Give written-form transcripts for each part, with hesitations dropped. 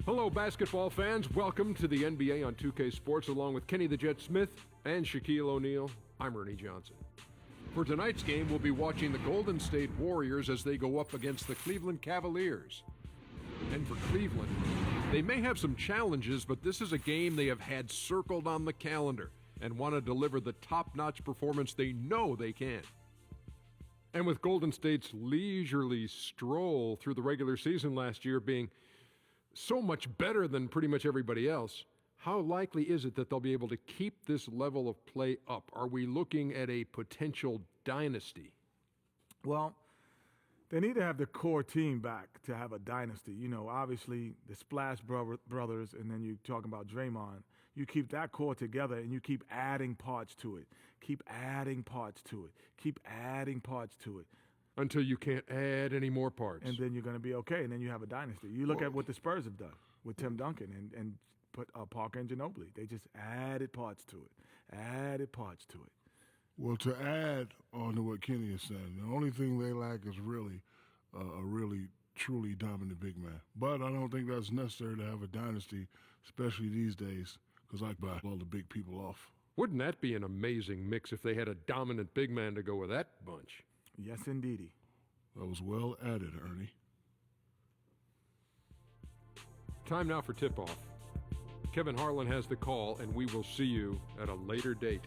Hello, basketball fans. Welcome to the NBA on 2K Sports, along with Kenny the Jet Smith and Shaquille O'Neal. I'm Ernie Johnson. For tonight's game, we'll be watching the Golden State Warriors as they go up against the Cleveland Cavaliers. And for Cleveland, they may have some challenges, but this is a game they have had circled on the calendar and want to deliver the top-notch performance they know they can. And with Golden State's leisurely stroll through the regular season last year being so much better than pretty much everybody else, how likely is it that they'll be able to keep this level of play up? Are we looking at a potential dynasty? Well, they need to have the core team back to have a dynasty. You know, obviously the Splash Brothers, and then you're talking about Draymond. You keep that core together and you keep adding parts to it. Keep adding parts to it. Keep adding parts to it. Until you can't add any more parts. And then you're going to be okay, and then you have a dynasty. You look at what the Spurs have done with Tim Duncan and put Parker and Ginobili. They just added parts to it, added parts to it. Well, to add on to what Kenny is saying, the only thing they lack is really a really, truly dominant big man. But I don't think that's necessary to have a dynasty, especially these days, because I buy all the big people off. Wouldn't that be an amazing mix if they had a dominant big man to go with that bunch? Yes, indeedy. That was well added, Ernie. Time now for tip-off. Kevin Harlan has the call, and we will see you at a later date.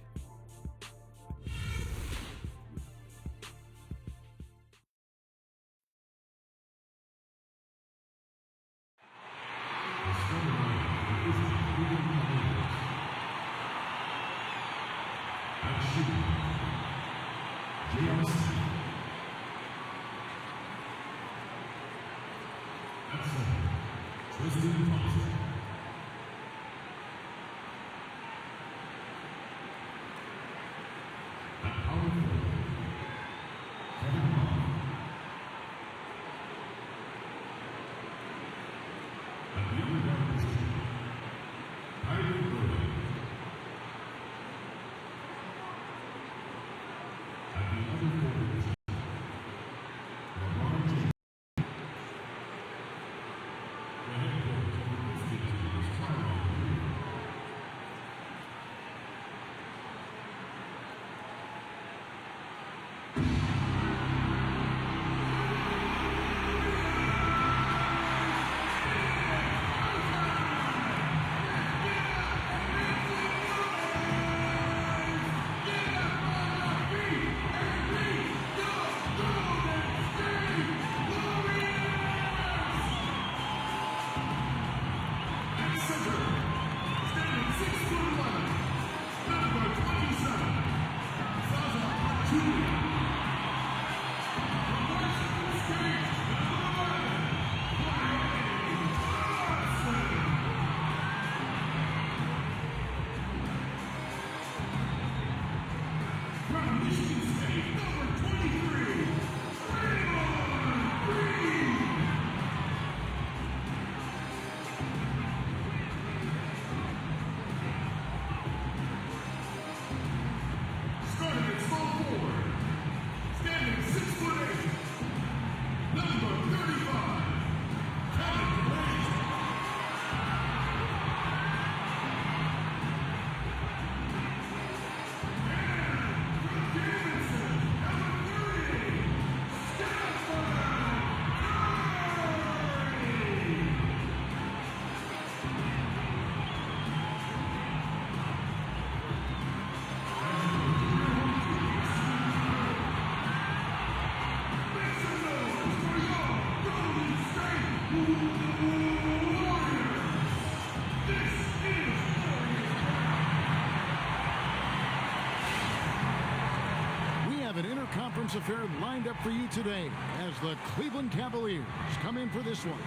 Conference affair lined up for you today as the Cleveland Cavaliers come in for this one.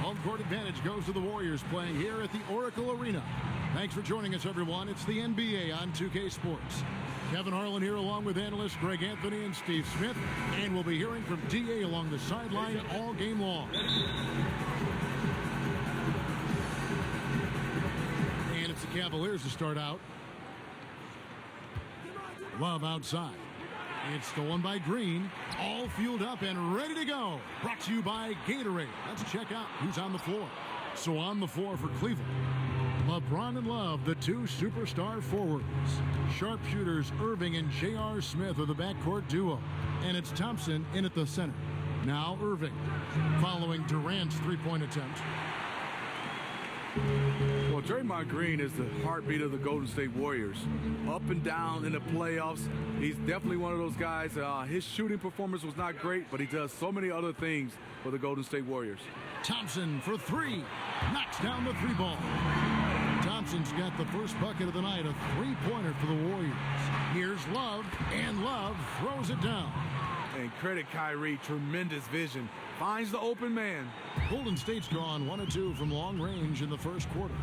Home court advantage goes to the Warriors playing here at the Oracle Arena. Thanks for joining us, everyone. It's the NBA on 2K Sports. Kevin Harlan here along with analysts Greg Anthony and Steve Smith, and we'll be hearing from DA along the sideline all game long. And it's the Cavaliers to start out. Love outside. It's stolen by Green. All fueled up and ready to go. Brought to you by Gatorade. Let's check out who's on the floor. So on the floor for Cleveland, LeBron and Love, the two superstar forwards. Sharpshooters Irving and J.R. Smith are the backcourt duo. And it's Thompson in at the center. Now Irving, following Durant's three-point attempt. Well, Draymond Green is the heartbeat of the Golden State Warriors. Up and down in the playoffs. He's definitely one of those guys. His shooting performance was not great, but he does so many other things for the Golden State Warriors. Thompson for three. Knocks down the three ball. Thompson's got the first bucket of the night, a three-pointer for the Warriors. Here's Love, and Love throws it down. And credit Kyrie, tremendous vision. Finds the open man. Golden State's gone 1 of 2 from long range in the first quarter.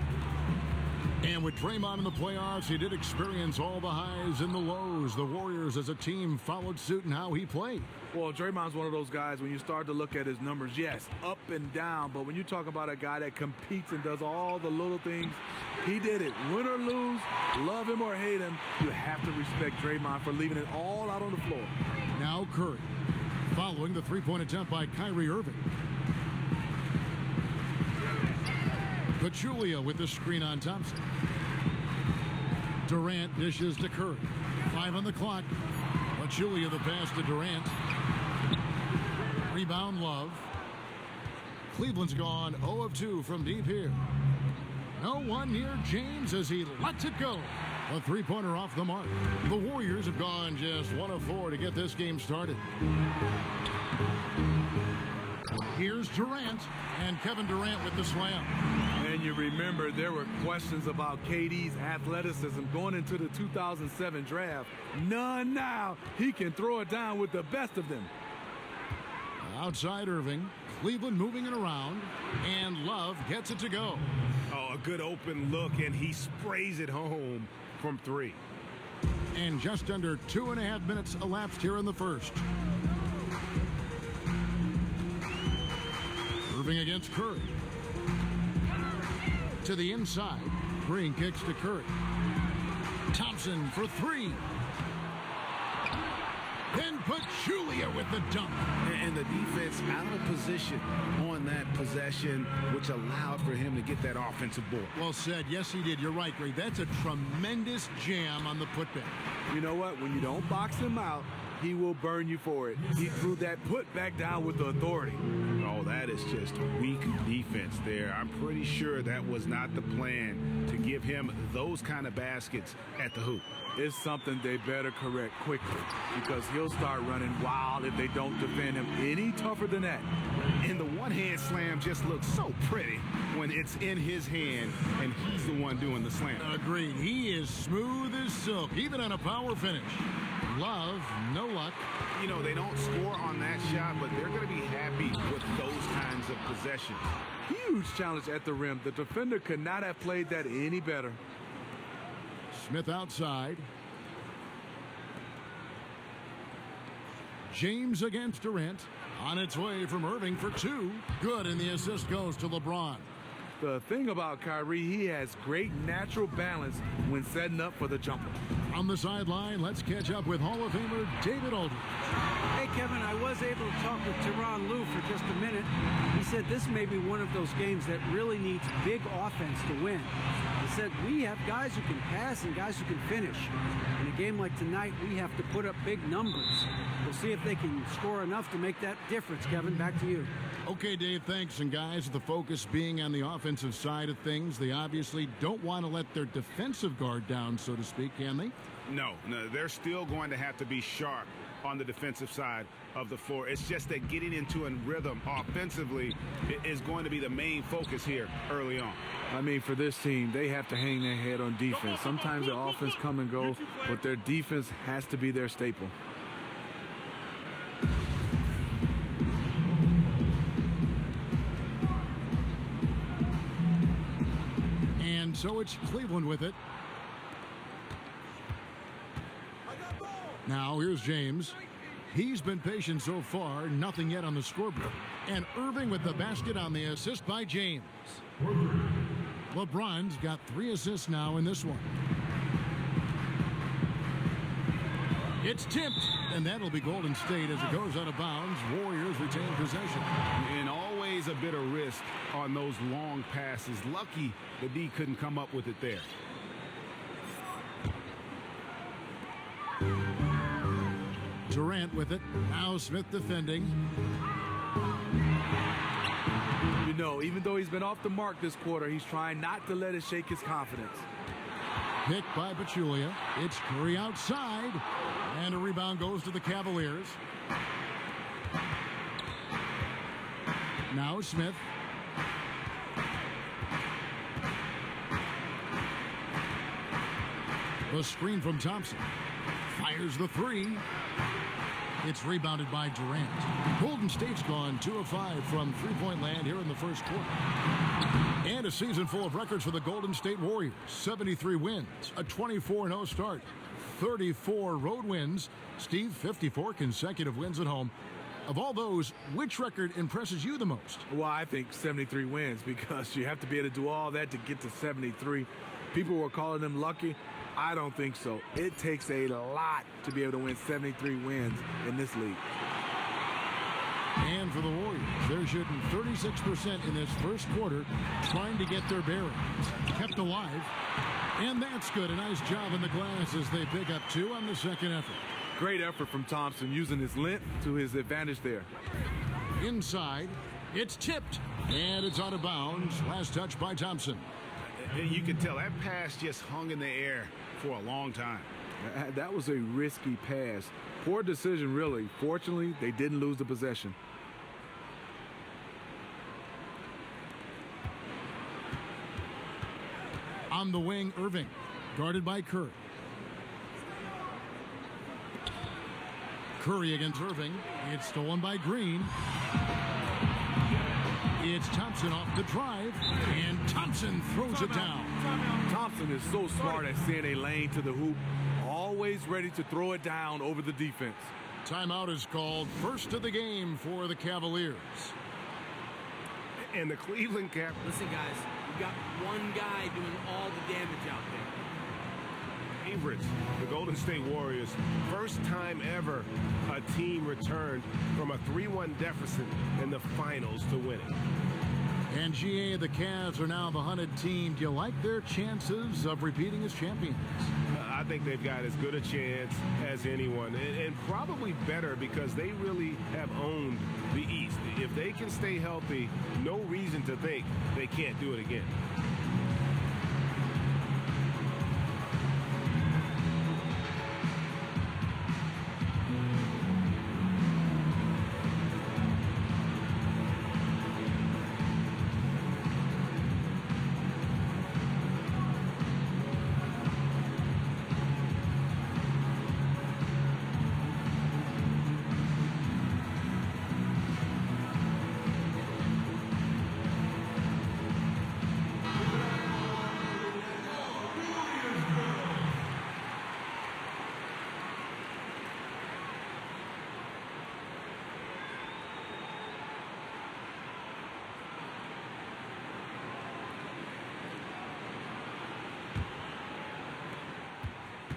And with Draymond in the playoffs, he did experience all the highs and the lows. The Warriors as a team followed suit in how he played. Well, Draymond's one of those guys, when you start to look at his numbers, yes, up and down. But when you talk about a guy that competes and does all the little things, he did it. Win or lose, love him or hate him, you have to respect Draymond for leaving it all out on the floor. Now Curry, following the three-point attempt by Kyrie Irving. Pachulia with the screen on Thompson. Durant dishes to Curry. 5 on the clock. Pachulia the pass to Durant. Rebound Love. Cleveland's gone 0 of 2 from deep here. No one near James as he lets it go. A three-pointer off the mark. The Warriors have gone just 1 of 4 to get this game started. Here's Durant, and Kevin Durant with the slam. And you remember there were questions about KD's athleticism going into the 2007 draft. None now. He can throw it down with the best of them. Outside Irving, Cleveland moving it around, and Love gets it to go. Oh, a good open look, and he sprays it home from 3. And just under 2.5 minutes elapsed here in the first. Irving against Curry. To the inside. Green kicks to Curry. Thompson for 3. Then Pachulia with the dunk. And the defense out of position on that possession, which allowed for him to get that offensive board. Well said. Yes, he did. You're right, Greg. That's a tremendous jam on the putback. You know what? When you don't box him out, he will burn you for it. He threw that putback down with the authority. Oh, that is just weak defense there. I'm pretty sure that was not the plan to give him those kind of baskets at the hoop. It's something they better correct quickly, because he'll start running wild if they don't defend him any tougher than that. And the one-hand slam just looks so pretty when it's in his hand and he's the one doing the slam. Agreed. He is smooth as silk, even on a power finish. Love, no luck. You know, they don't score on that shot, but they're going to be happy with those kinds of possessions. Huge challenge at the rim. The defender could not have played that any better. Smith outside. James against Durant. On its way from Irving for 2. Good, and the assist goes to LeBron. The thing about Kyrie, he has great natural balance when setting up for the jumper. On the sideline, let's catch up with Hall of Famer David Aldridge. Hey, Kevin, I was able to talk with Tyronn Lue for just a minute. He said this may be one of those games that really needs big offense to win. He said we have guys who can pass and guys who can finish. In a game like tonight, we have to put up big numbers. We'll see if they can score enough to make that difference. Kevin, back to you. Okay, Dave, thanks. And guys, the focus being on the offensive side of things, they obviously don't want to let their defensive guard down, so to speak, can they? No, they're still going to have to be sharp on the defensive side of the floor. It's just that getting into a rhythm offensively is going to be the main focus here early on. I mean, for this team, they have to hang their head on defense. Sometimes their offense come and go, but their defense has to be their staple. And so it's Cleveland with it. Now here's James. He's been patient so far, nothing yet on the scoreboard. And Irving with the basket on the assist by James. LeBron's got 3 assists now in this one. It's tipped, and that'll be Golden State as it goes out of bounds. Warriors retain possession. And always always a bit of risk on those long passes. Lucky the D couldn't come up with it there. Durant with it. Now Smith defending. You know, even though he's been off the mark this quarter, he's trying not to let it shake his confidence. Picked by Pachulia. It's Curry outside. And a rebound goes to the Cavaliers. Now Smith. The screen from Thompson. Fires the three. It's rebounded by Durant. Golden State's gone 2 of 5 from three-point land here in the first quarter. And a season full of records for the Golden State Warriors. 73 wins, a 24-0 start, 34 road wins. Steve, 54 consecutive wins at home. Of all those, which record impresses you the most? Well, I think 73 wins, because you have to be able to do all that to get to 73. People were calling them lucky. I don't think so. It takes a lot to be able to win 73 wins in this league. And for the Warriors, they're shooting 36% in this first quarter, trying to get their bearings. Kept alive. And that's good. A nice job in the glass as they pick up 2 on the second effort. Great effort from Thompson, using his length to his advantage there. Inside, it's tipped, and it's out of bounds. Last touch by Thompson. You can tell that pass just hung in the air for a long time. That was a risky pass. Poor decision, really. Fortunately, they didn't lose the possession. On the wing, Irving, guarded by Curry. Curry against Irving. It's stolen by Green. It's Thompson off the drive, and Thompson throws it down. Thompson is so smart at seeing a lane to the hoop, always ready to throw it down over the defense. Timeout is called. First of the game for the Cavaliers. And the Cleveland Cap. Listen, guys, we've got one guy doing all the damage out there. Favorites, the Golden State Warriors. First time ever a team returned from a 3-1 deficit in the finals to win it. And GA, the Cavs are now the hunted team. Do you like their chances of repeating as champions? I think they've got as good a chance as anyone, and probably better, because they really have owned the East. If they can stay healthy, no reason to think they can't do it again.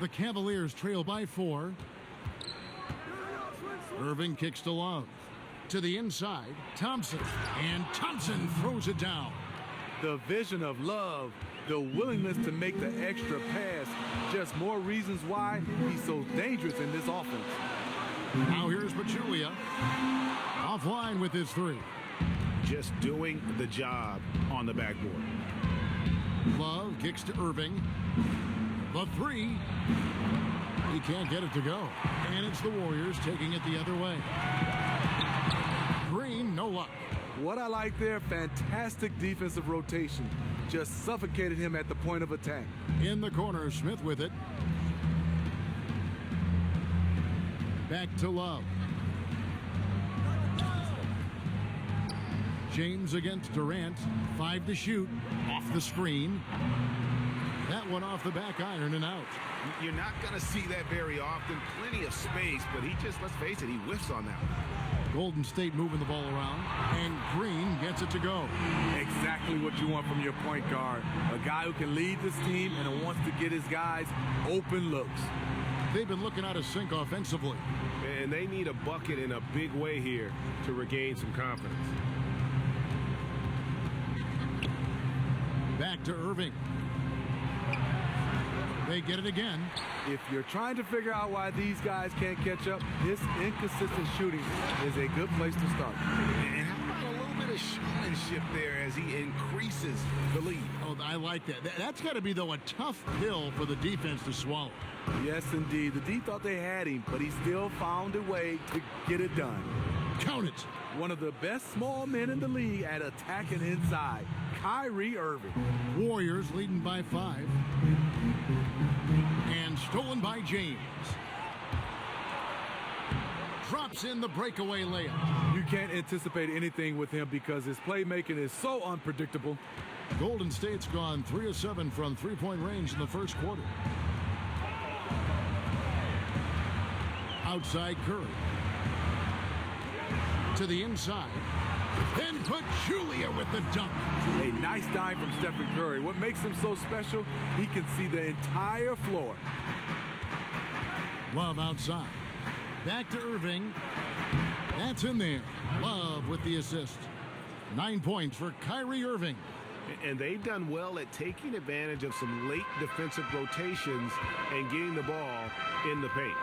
The Cavaliers trail by 4. Irving kicks to Love. To the inside, Thompson. And Thompson throws it down. The vision of Love, the willingness to make the extra pass, just more reasons why he's so dangerous in this offense. Now here's Pachulia. Offline with his 3. Just doing the job on the backboard. Love kicks to Irving. The 3. He can't get it to go. And it's the Warriors taking it the other way. Green, no luck. What I like there, fantastic defensive rotation. Just suffocated him at the point of attack. In the corner, Smith with it. Back to Love. James against Durant. 5 to shoot. Off the screen. That one off the back iron and out. You're not going to see that very often. Plenty of space, but he just, let's face it, he whiffs on that one. Golden State moving the ball around, and Green gets it to go. Exactly what you want from your point guard. A guy who can lead this team and wants to get his guys open looks. They've been looking out of sync offensively. And they need a bucket in a big way here to regain some confidence. Back to Irving. They get it again. If you're trying to figure out why these guys can't catch up, this inconsistent shooting is a good place to start. And how about a little bit of showmanship there as he increases the lead? Oh, I like that. That's got to be, though, a tough pill for the defense to swallow. Yes, indeed. The D thought they had him, but he still found a way to get it done. Count it. One of the best small men in the league at attacking inside, Kyrie Irving. Warriors leading by 5. And stolen by James. Drops in the breakaway layup. You can't anticipate anything with him because his playmaking is so unpredictable. Golden State's gone 3 of 7 from three-point range in the first quarter. Outside Curry. To the inside. Then Pachulia with the dunk. A nice dime from Stephen Curry. What makes him so special, he can see the entire floor. Love outside. Back to Irving. That's in there. Love with the assist. 9 points for Kyrie Irving. And they've done well at taking advantage of some late defensive rotations and getting the ball in the paint.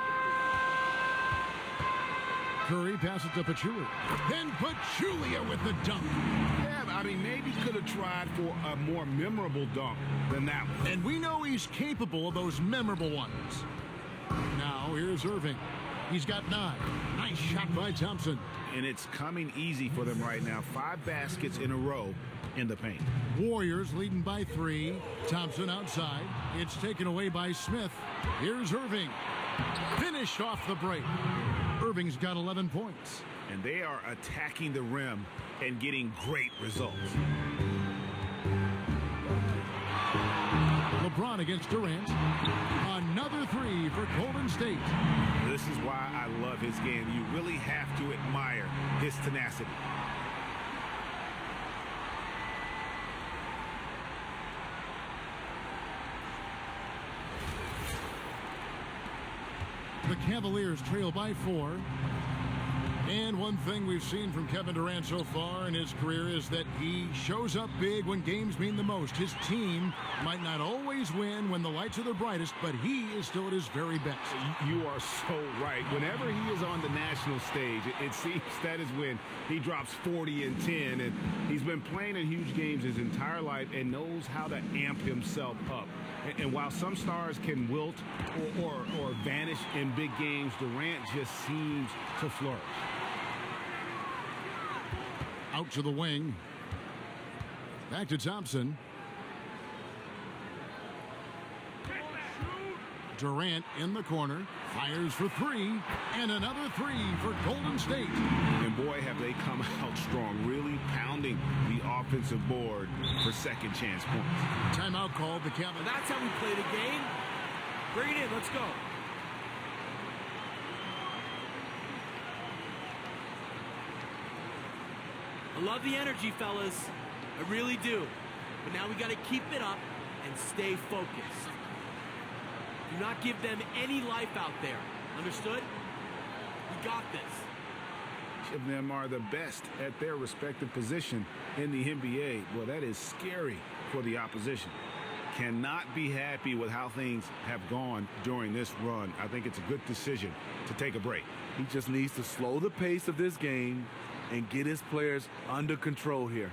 Curry passes to Pachulia. Then Pachulia with the dunk. Yeah, I mean, maybe could have tried for a more memorable dunk than that one. And we know he's capable of those memorable ones. Now here's Irving. He's got 9. Nice shot by Thompson. And it's coming easy for them right now. 5 baskets in a row in the paint. Warriors leading by 3. Thompson outside. It's taken away by Smith. Here's Irving. Finished off the break. Irving's got 11 points. And they are attacking the rim and getting great results. LeBron against Durant. Another 3 for Golden State. This is why I love his game. You really have to admire his tenacity. The Cavaliers trail by 4. And one thing we've seen from Kevin Durant so far in his career is that he shows up big when games mean the most. His team might not always win when the lights are the brightest, but he is still at his very best. You are so right. Whenever he is on the national stage, it seems that is when he drops 40 and 10. And he's been playing in huge games his entire life and knows how to amp himself up. And while some stars can wilt or vanish in big games, Durant just seems to flourish. Out to the wing. Back to Thompson. Durant in the corner. Fires for 3. And another 3 for Golden State. And boy, have they come out strong. Really pounding the offensive board for second chance points. Timeout called the Cavaliers. That's how we play the game. Bring it in. Let's go. I love the energy, fellas. I really do. But now we got to keep it up and stay focused. Do not give them any life out there. Understood? We got this. Each of them are the best at their respective position in the NBA. Well, that is scary for the opposition. Cannot be happy with how things have gone during this run. I think it's a good decision to take a break. He just needs to slow the pace of this game and get his players under control here.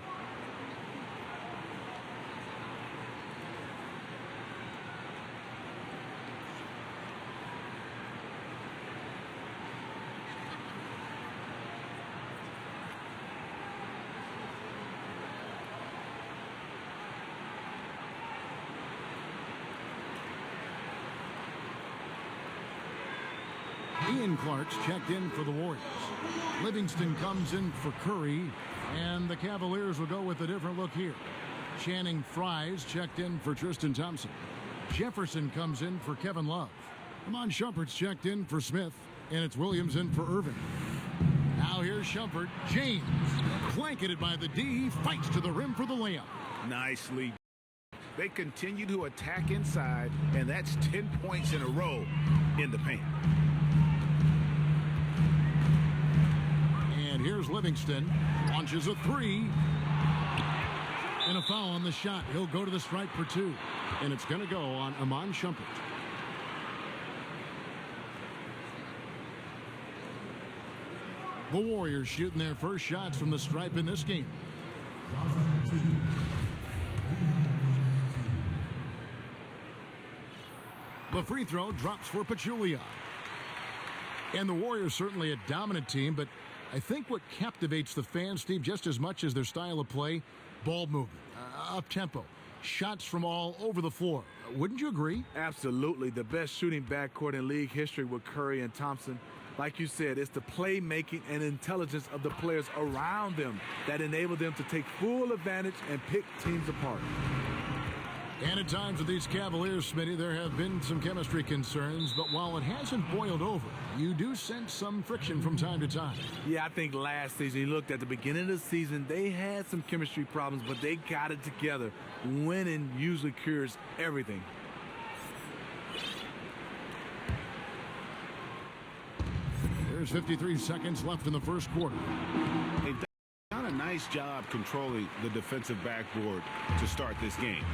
Ian Clark's checked in for the Warriors. Livingston comes in for Curry, and the Cavaliers will go with a different look here. Channing Frye's checked in for Tristan Thompson. Jefferson comes in for Kevin Love. Amon Shumpert's checked in for Smith, and it's Williams in for Irving. Now here's Shumpert. James, blanketed by the D, fights to the rim for the layup. Nicely. They continue to attack inside, and that's 10 points in a row in the paint. And here's Livingston. Launches a 3. And a foul on the shot. He'll go to the stripe for 2. And it's going to go on Iman Shumpert. The Warriors shooting their first shots from the stripe in this game. The free throw drops for Pachulia. And the Warriors certainly a dominant team, but I think what captivates the fans, Steve, just as much as their style of play, ball movement, up-tempo, shots from all over the floor. Wouldn't you agree? Absolutely. The best shooting backcourt in league history with Curry and Thompson. Like you said, it's the playmaking and intelligence of the players around them that enable them to take full advantage and pick teams apart. And at times with these Cavaliers, Smitty, there have been some chemistry concerns, but while it hasn't boiled over, you do sense some friction from time to time. Yeah, I think last season, you looked at the beginning of the season, they had some chemistry problems, but they got it together. Winning usually cures everything. There's 53 seconds left in the first quarter. They've done a nice job controlling the defensive backboard to start this game.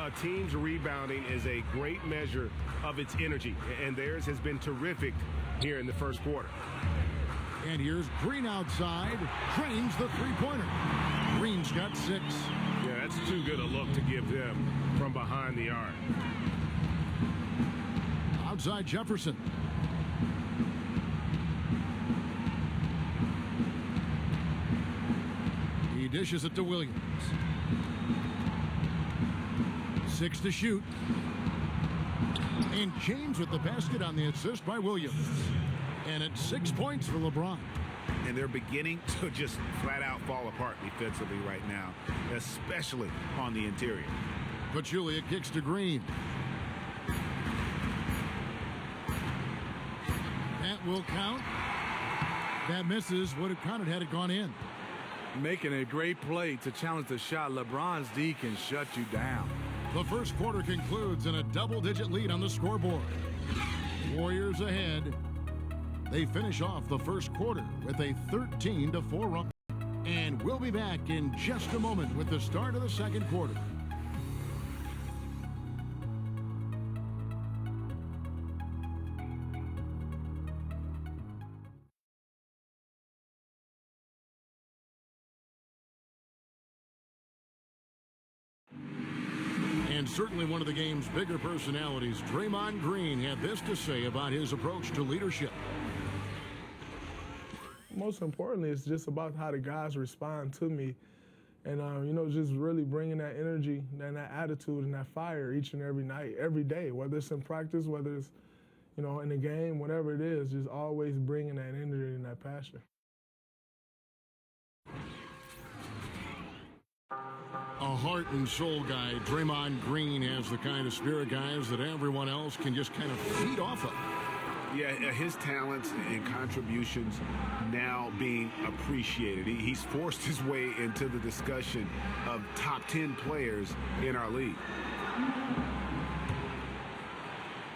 A team's rebounding is a great measure of its energy, and theirs has been terrific here in the first quarter. And here's Green outside, drains the three-pointer. Green's got 6. Yeah, that's too good a look to give them from behind the arc. Outside Jefferson. He dishes it to Williams. 6 to shoot. And James with the basket on the assist by Williams. And it's 6 points for LeBron. And they're beginning to just flat out fall apart defensively right now, especially on the interior. Pachulia kicks to Green. That will count. That misses. Would have counted had it gone in. Making a great play to challenge the shot. LeBron's D can shut you down. The first quarter concludes in a double-digit lead on the scoreboard. Warriors ahead. They finish off the first quarter with a 13-4 run. And we'll be back in just a moment with the start of the second quarter. And certainly one of the game's bigger personalities, Draymond Green, had this to say about his approach to leadership. Most importantly, it's just about how the guys respond to me. And, you know, just really bringing that energy and that attitude and that fire each and every night, every day, whether it's in practice, whether it's, you know, in the game, whatever it is, just always bringing that energy and that passion. A heart and soul guy, Draymond Green has the kind of spirit, guys, that everyone else can just kind of feed off of. Yeah, his talents and contributions now being appreciated. He's forced his way into the discussion of top 10 players in our league.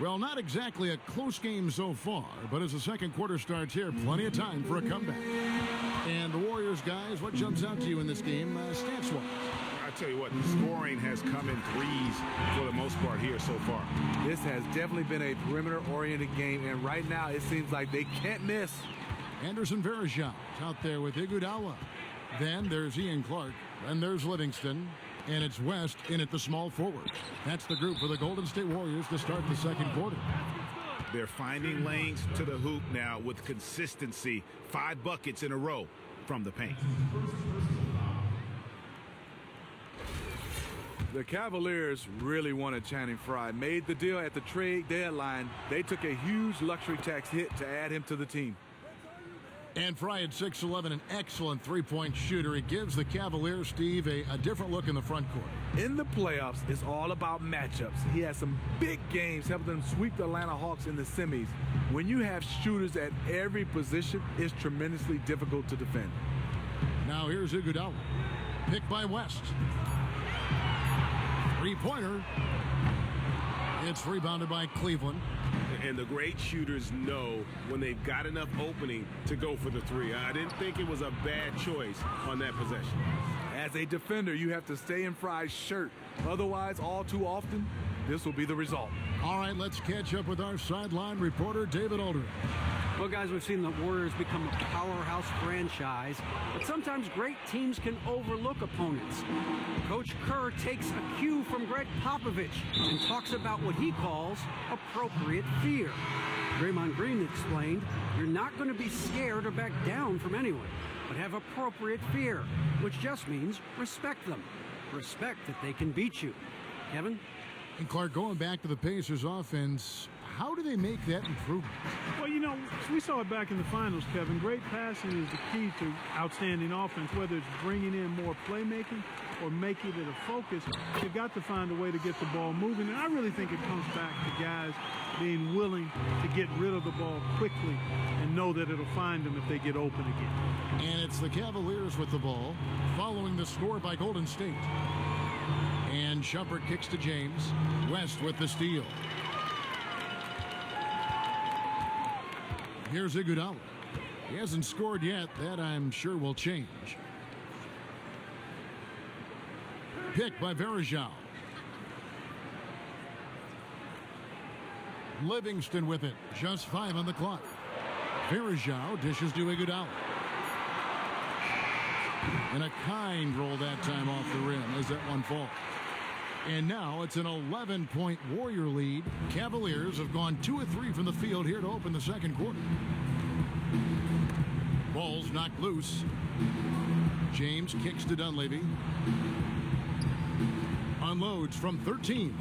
Well, not exactly a close game so far, but as the second quarter starts here, plenty of time for a comeback. And the Warriors, guys, what jumps out to you in this game, stats-wise? I tell you what, the scoring has come in threes for the most part here so far. This has definitely been a perimeter-oriented game, and right now it seems like they can't miss. Anderson Varejao out there with Iguodala. Then there's Ian Clark, and there's Livingston, and it's West in at the small forward. That's the group for the Golden State Warriors to start the second quarter. They're finding lanes to the hoop now with consistency. 5 buckets in a row from the paint. The Cavaliers really wanted Channing Frye. Made the deal at the trade deadline. They took a huge luxury tax hit to add him to the team. And Frye at 6'11", an excellent three-point shooter. He gives the Cavaliers, Steve, a different look in the front court. In the playoffs, it's all about matchups. He has some big games helping them sweep the Atlanta Hawks in the semis. When you have shooters at every position, it's tremendously difficult to defend. Now here's Iguodala. Picked by West. Three-pointer. It's rebounded by Cleveland. and the great shooters know when they've got enough opening to go for the three. I didn't think it was a bad choice on that possession. As a defender, you have to stay in Fry's shirt. Otherwise, all too often, this will be the result. All right, let's catch up with our sideline reporter, David Aldridge. Well, guys, we've seen the Warriors become a powerhouse franchise, but sometimes great teams can overlook opponents. Coach Kerr takes a cue from Greg Popovich and talks about what he calls appropriate fear. Draymond Green explained, you're not going to be scared or back down from anyone, but have appropriate fear, which just means respect them. Respect that they can beat you. Kevin? And Clark, going back to the Pacers offense, how do they make that improvement? Well, you know, we saw it back in the finals, Kevin. Great passing is the key to outstanding offense, whether it's bringing in more playmaking or making it a focus. You've got to find a way to get the ball moving. And I really think it comes back to guys being willing to get rid of the ball quickly and know that it'll find them if they get open again. And it's the Cavaliers with the ball, following the score by Golden State. And Shumpert kicks to James. West with the steal. Here's Iguodala. He hasn't scored yet. That, I'm sure, will change. Pick by Varejao. Livingston with it. Just 5 on the clock. Varejao dishes to Iguodala. And a kind roll that time off the rim as that one falls. And now it's an 11-point Warrior lead. Cavaliers have gone 2 of 3 from the field here to open the second quarter. Ball's knocked loose. James kicks to Dunleavy. Unloads from 13.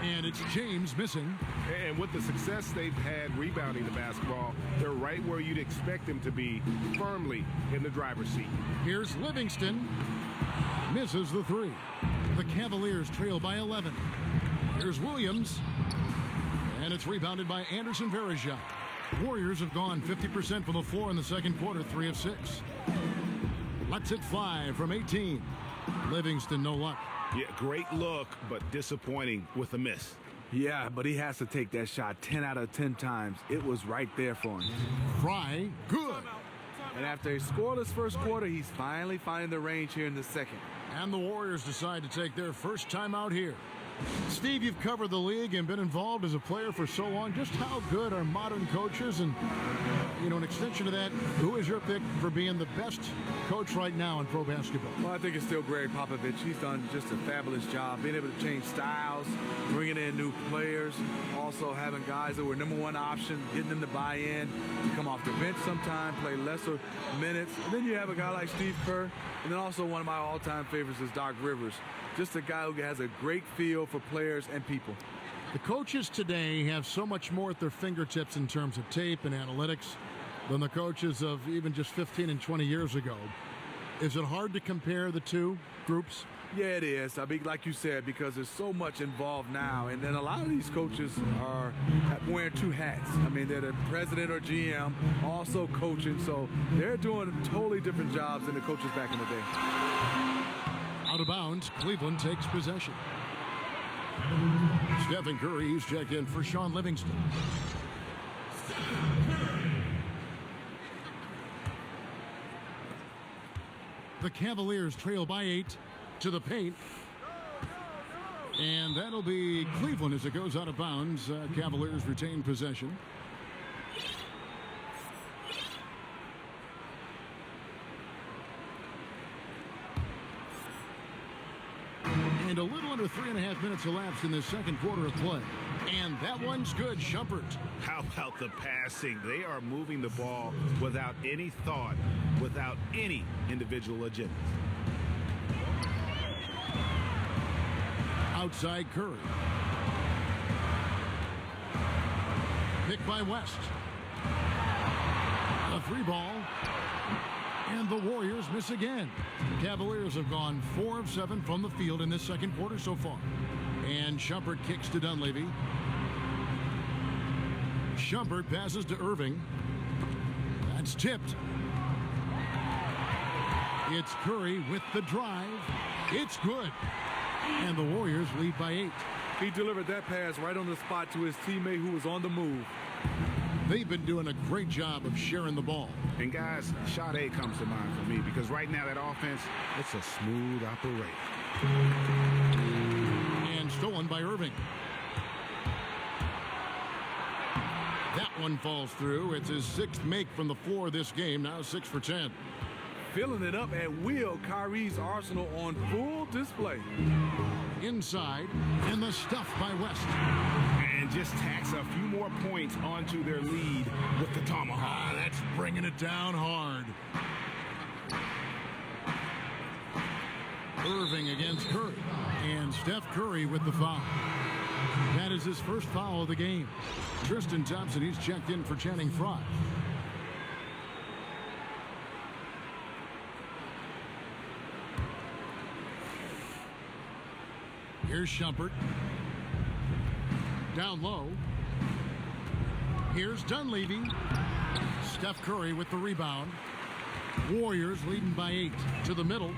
And it's James missing. And with the success they've had rebounding the basketball, they're right where you'd expect them to be, firmly in the driver's seat. Here's Livingston. Misses the 3. The Cavaliers trail by 11. Here's Williams. And it's rebounded by Anderson Varejao. Warriors have gone 50% from the floor in the second quarter, 3 of 6. Lets it fly from 18. Livingston, no luck. Yeah, great look, but disappointing with a miss. Yeah, but he has to take that shot 10 out of 10 times. It was right there for him. Fry, good. And after a scoreless first quarter, he's finally finding the range here in the second. And the Warriors decide to take their first time out here. Steve, you've covered the league and been involved as a player for so long. Just how good are modern coaches? And, you know, an extension to that, who is your pick for being the best coach right now in pro basketball? Well, I think it's still Greg Popovich. He's done just a fabulous job being able to change styles, bringing in new players, also having guys that were #1 option, getting them to buy in, come off the bench sometime, play lesser minutes. And then you have a guy like Steve Kerr, and then also one of my all-time favorites is Doc Rivers. Just a guy who has a great feel for players and people. The coaches today have so much more at their fingertips in terms of tape and analytics than the coaches of even just 15 and 20 years ago. Is it hard to compare the two groups? Yeah, it is. I mean, like you said, because there's so much involved now. And then a lot of these coaches are wearing 2 hats. I mean, they're the president or GM, also coaching. So they're doing totally different jobs than the coaches back in the day. Out of bounds, Cleveland takes possession. Stephen Curry, he's checked in for Sean Livingston. The Cavaliers trail by 8 to the paint. And that'll be Cleveland as it goes out of bounds. Cavaliers retain possession. And a little under 3.5 minutes elapsed in this second quarter of play. And that one's good, Shumpert. How about the passing? They are moving the ball without any thought, without any individual agenda. Outside Curry. Picked by West. A 3-ball. And the Warriors miss again. The Cavaliers have gone 4 of 7 from the field in this second quarter so far. And Shumpert kicks to Dunleavy. Shumpert passes to Irving. That's tipped. It's Curry with the drive. It's good. And the Warriors lead by 8. He delivered that pass right on the spot to his teammate who was on the move. They've been doing a great job of sharing the ball. And guys, Sade comes to mind for me because right now that offense, it's a smooth operation. And stolen by Irving. That one falls through. It's his 6th make from the floor this game. Now 6 for 10. Filling it up at will. Kyrie's arsenal on full display. Inside, and the stuff by West. And just tacks a few more points onto their lead with the tomahawk. That's bringing it down hard. Irving against Curry. And Steph Curry with the foul. That is his first foul of the game. Tristan Thompson, he's checked in for Channing Frye. Here's Shumpert. Down low. Here's Dunleavy. Steph Curry with the rebound. Warriors leading by 8 to the middle.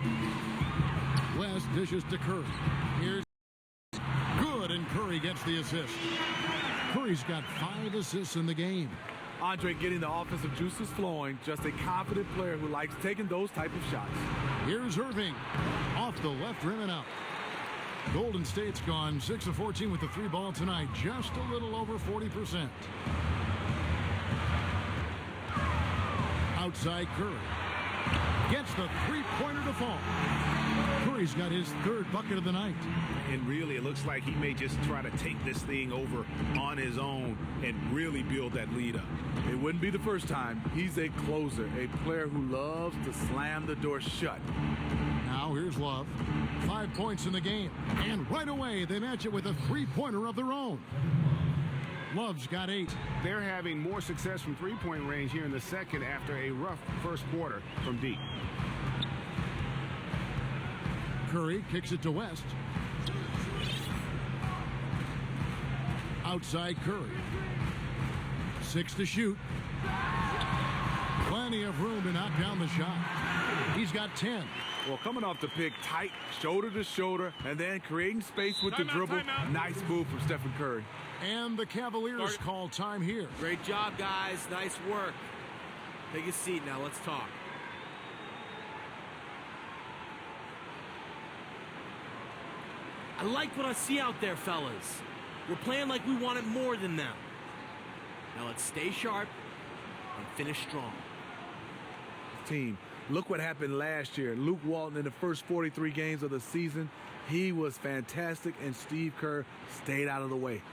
West dishes to Curry. Here's good, and Curry gets the assist. Curry's got 5 assists in the game. Andre getting the offensive juices flowing. Just a confident player who likes taking those type of shots. Here's Irving. Off the left rim and out. Golden State's gone 6 of 14 with the 3 ball tonight. Just a little over 40%. Outside Curry. Gets the 3-pointer to fall. Curry's got his 3rd bucket of the night. And really, it looks like he may just try to take this thing over on his own and really build that lead up. It wouldn't be the first time. He's a closer, a player who loves to slam the door shut. Now here's Love. 5 points in the game. And right away, they match it with a 3-pointer of their own. Love's got 8. They're having more success from 3-point range here in the second after a rough first quarter from deep. Curry kicks it to West. Outside Curry. 6 to shoot. Plenty of room to knock down the shot. He's got 10. Well, coming off the pick, tight, shoulder to shoulder, and then creating space with the dribble. Nice move from Stephen Curry. And the Cavaliers call time here. Great job, guys. Nice work. Take a seat now. Let's talk. I like what I see out there, fellas. We're playing like we wanted more than them. Now let's stay sharp and finish strong. Team, look what happened last year. Luke Walton in the first 43 games of the season, he was fantastic, and Steve Kerr stayed out of the way.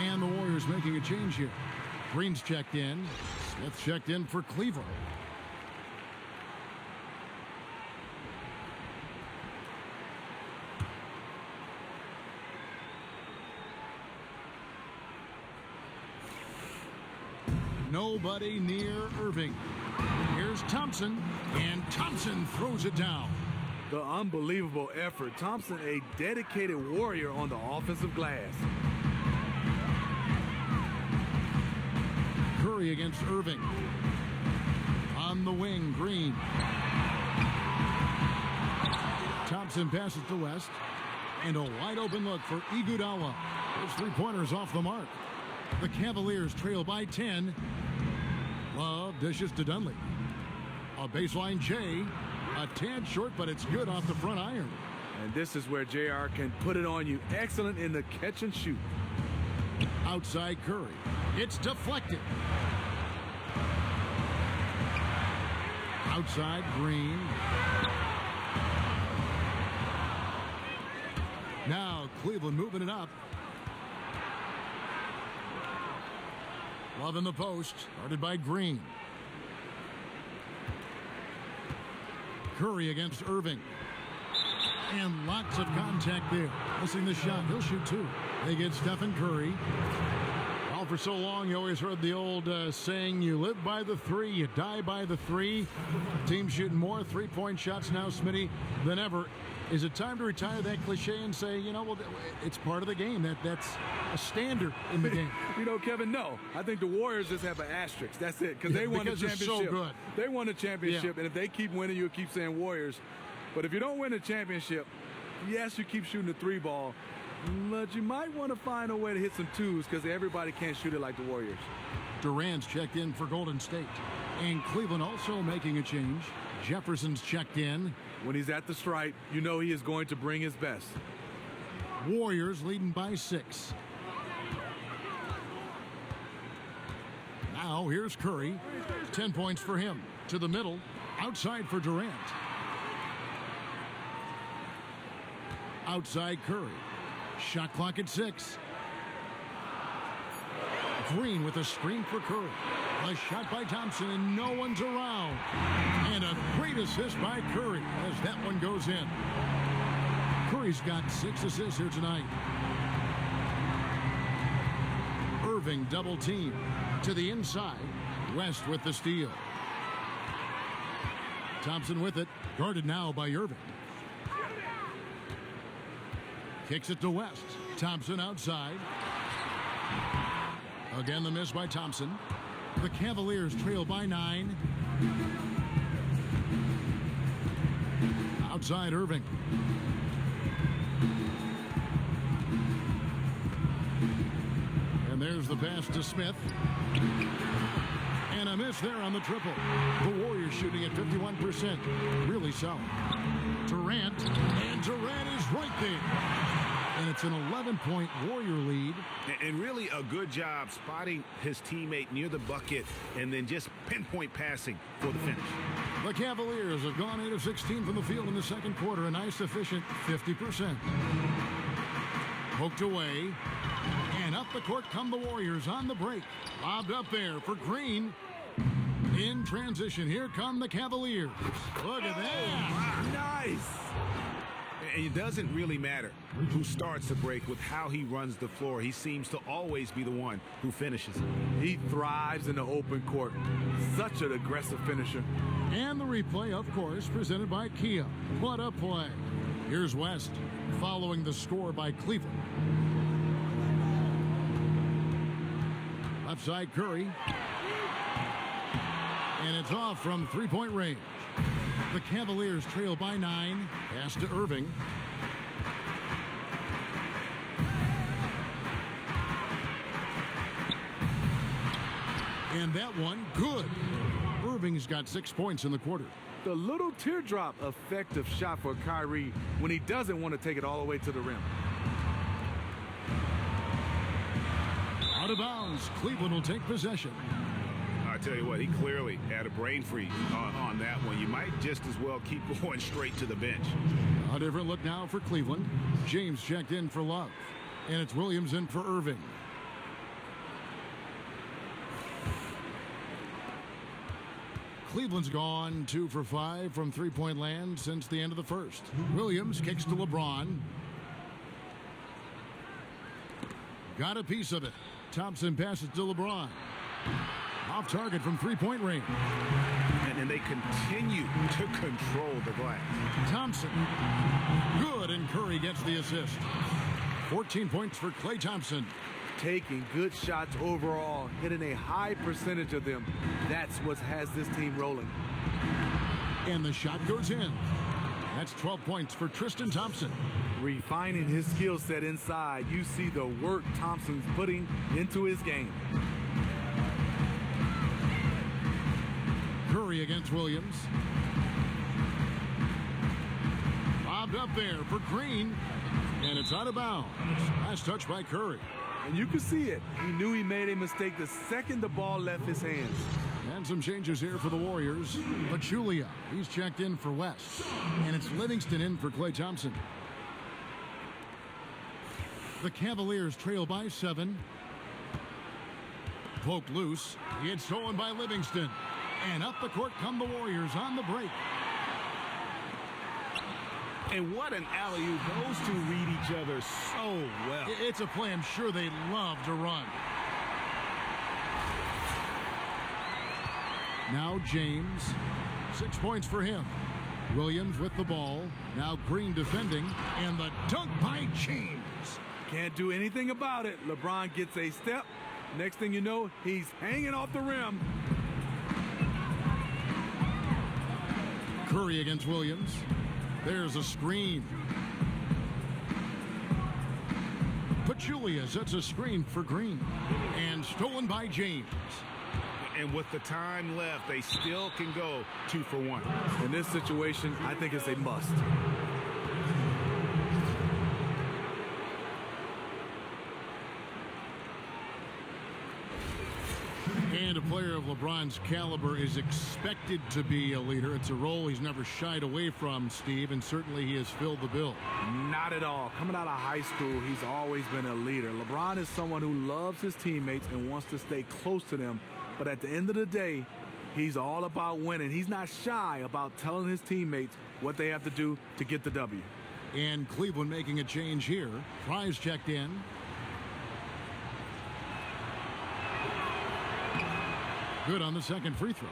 And the Warriors making a change here. Green's checked in. Smith checked in for Cleveland. Nobody near Irving. Here's Thompson, and Thompson throws it down. The unbelievable effort. Thompson, a dedicated warrior on the offensive glass. Curry against Irving. On the wing, Green. Thompson passes to West. And a wide open look for Iguodala. Those 3-pointers off the mark. The Cavaliers trail by 10. Love dishes to Dunley. A baseline J. A tad short, but it's good off the front iron. And this is where JR can put it on you. Excellent in the catch and shoot. Outside Curry. It's deflected. Outside Green. Now Cleveland moving it up. Love in the post. Guarded by Green. Curry against Irving. And lots of contact there. Missing the shot. He'll shoot 2. They get Stephen Curry. Well, for so long, you always heard the old saying, you live by the 3, you die by the 3. Team shooting more three-point shots now, Smitty, than ever. Is it time to retire that cliche and say, you know, well, it's part of the game. That's a standard in the game. You know, Kevin, no. I think the Warriors just have an asterisk. That's it, because they won the championship. So good. They won the championship, and if they keep winning, you'll keep saying Warriors. But if you don't win the championship, yes, you keep shooting the 3 ball, but you might want to find a way to hit some 2s because everybody can't shoot it like the Warriors. Durant's checked in for Golden State. And Cleveland also making a change. Jefferson's checked in. When he's at the stripe, you know he is going to bring his best. Warriors leading by 6. Now here's Curry. 10 points for him. To the middle. Outside for Durant. Outside Curry. Shot clock at 6. Green with a screen for Curry. A shot by Thompson, and no one's around. And a great assist by Curry as that one goes in. Curry's got 6 assists here tonight. Irving double team to the inside. West with the steal. Thompson with it. Guarded now by Irving. Kicks it to West. Thompson outside. Again, the miss by Thompson. The Cavaliers trail by 9. Outside Irving. And there's the pass to Smith. And a miss there on the triple. The Warriors shooting at 51%. Really solid. Durant. And Durant is right there. And it's an 11-point Warrior lead. And really a good job spotting his teammate near the bucket and then just pinpoint passing for the finish. The Cavaliers have gone 8 of 16 from the field in the second quarter. A nice, efficient 50%. Poked away. And up the court come the Warriors on the break. Lobbed up there for Green. In transition, here come the Cavaliers. Look at that. Nice. And it doesn't really matter who starts the break with how he runs the floor. He seems to always be the one who finishes it. He thrives in the open court. Such an aggressive finisher. And the replay, of course, presented by Kia. What a play. Here's West following the score by Cleveland. Left side Curry. And it's off from three-point range. The Cavaliers trail by 9. Pass to Irving. And that one, good. Irving's got 6 points in the quarter. The little teardrop effective shot for Kyrie when he doesn't want to take it all the way to the rim. Out of bounds. Cleveland will take possession. I tell you what, he clearly had a brain freeze on that one. You might just as well keep going straight to the bench. A different look now for Cleveland. James checked in for Love. And it's Williams in for Irving. Cleveland's gone 2 for 5 from three-point land since the end of the first. Williams kicks to LeBron. Got a piece of it. Thompson passes to LeBron. Off target from three-point range. And they continue to control the glass. Thompson. Good, and Curry gets the assist. 14 points for Klay Thompson. Taking good shots overall, hitting a high percentage of them. That's what has this team rolling. And the shot goes in. That's 12 points for Tristan Thompson. Refining his skill set inside, you see the work Thompson's putting into his game. Curry against Williams. Bobbed up there for Green. And it's out of bounds. Last touch by Curry. And you can see it. He knew he made a mistake the second the ball left his hands. And some changes here for the Warriors. Pachulia, he's checked in for West. And it's Livingston in for Klay Thompson. The Cavaliers trail by 7. Poked loose. It's stolen by Livingston. And up the court come the Warriors on the break. And what an alley-oop. Those two read each other so well. It's a play I'm sure they love to run. Now James, 6 points for him. Williams with the ball. Now Green defending, and the dunk by James. Can't do anything about it. LeBron gets a step. Next thing you know, he's hanging off the rim. Curry against Williams. There's a screen. Pachulia sets a screen for Green. And stolen by James. And with the time left, they still can go 2 for 1. In this situation, I think it's a must. And a player of LeBron's caliber is expected to be a leader. It's a role he's never shied away from, Steve, and certainly he has filled the bill. Not at all. Coming out of high school, he's always been a leader. LeBron is someone who loves his teammates and wants to stay close to them. But at the end of the day, he's all about winning. He's not shy about telling his teammates what they have to do to get the W. And Cleveland making a change here. Fries checked in. Good on the second free throw.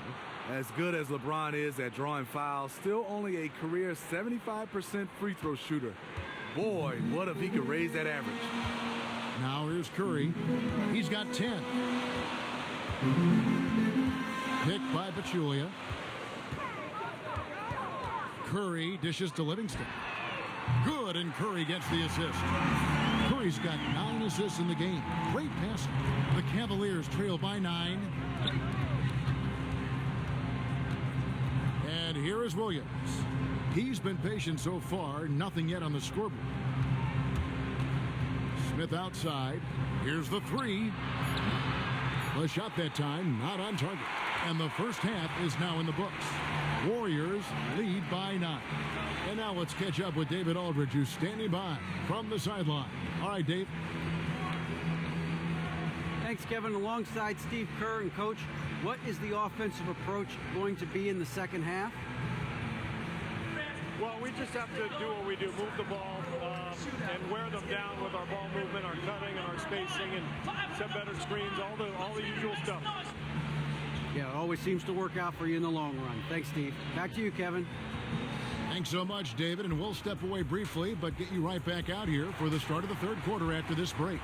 As good as LeBron is at drawing fouls, still only a career 75% free throw shooter. Boy, what if he could raise that average? Now here's Curry. He's got 10. Picked by Pachulia. Curry dishes to Livingston. Good, and Curry gets the assist. Curry's got 9 assists in the game. Great passing. The Cavaliers trail by 9. And here is Williams. He's been patient so far. Nothing yet on the scoreboard. Smith outside. Here's the 3. The shot that time, not on target. And the first half is now in the books. Warriors lead by 9. And now let's catch up with David Aldridge, who's standing by from the sideline. All right, Dave. Thanks, Kevin. Alongside Steve Kerr and Coach, what is the offensive approach going to be in the second half? Well, we just have to do what we do, move the ball and wear them down with our ball movement, our cutting, and our spacing, and set better screens, all the usual stuff. Yeah, it always seems to work out for you in the long run. Thanks, Steve. Back to you, Kevin. Thanks so much, David, and we'll step away briefly, but get you right back out here for the start of the third quarter after this break.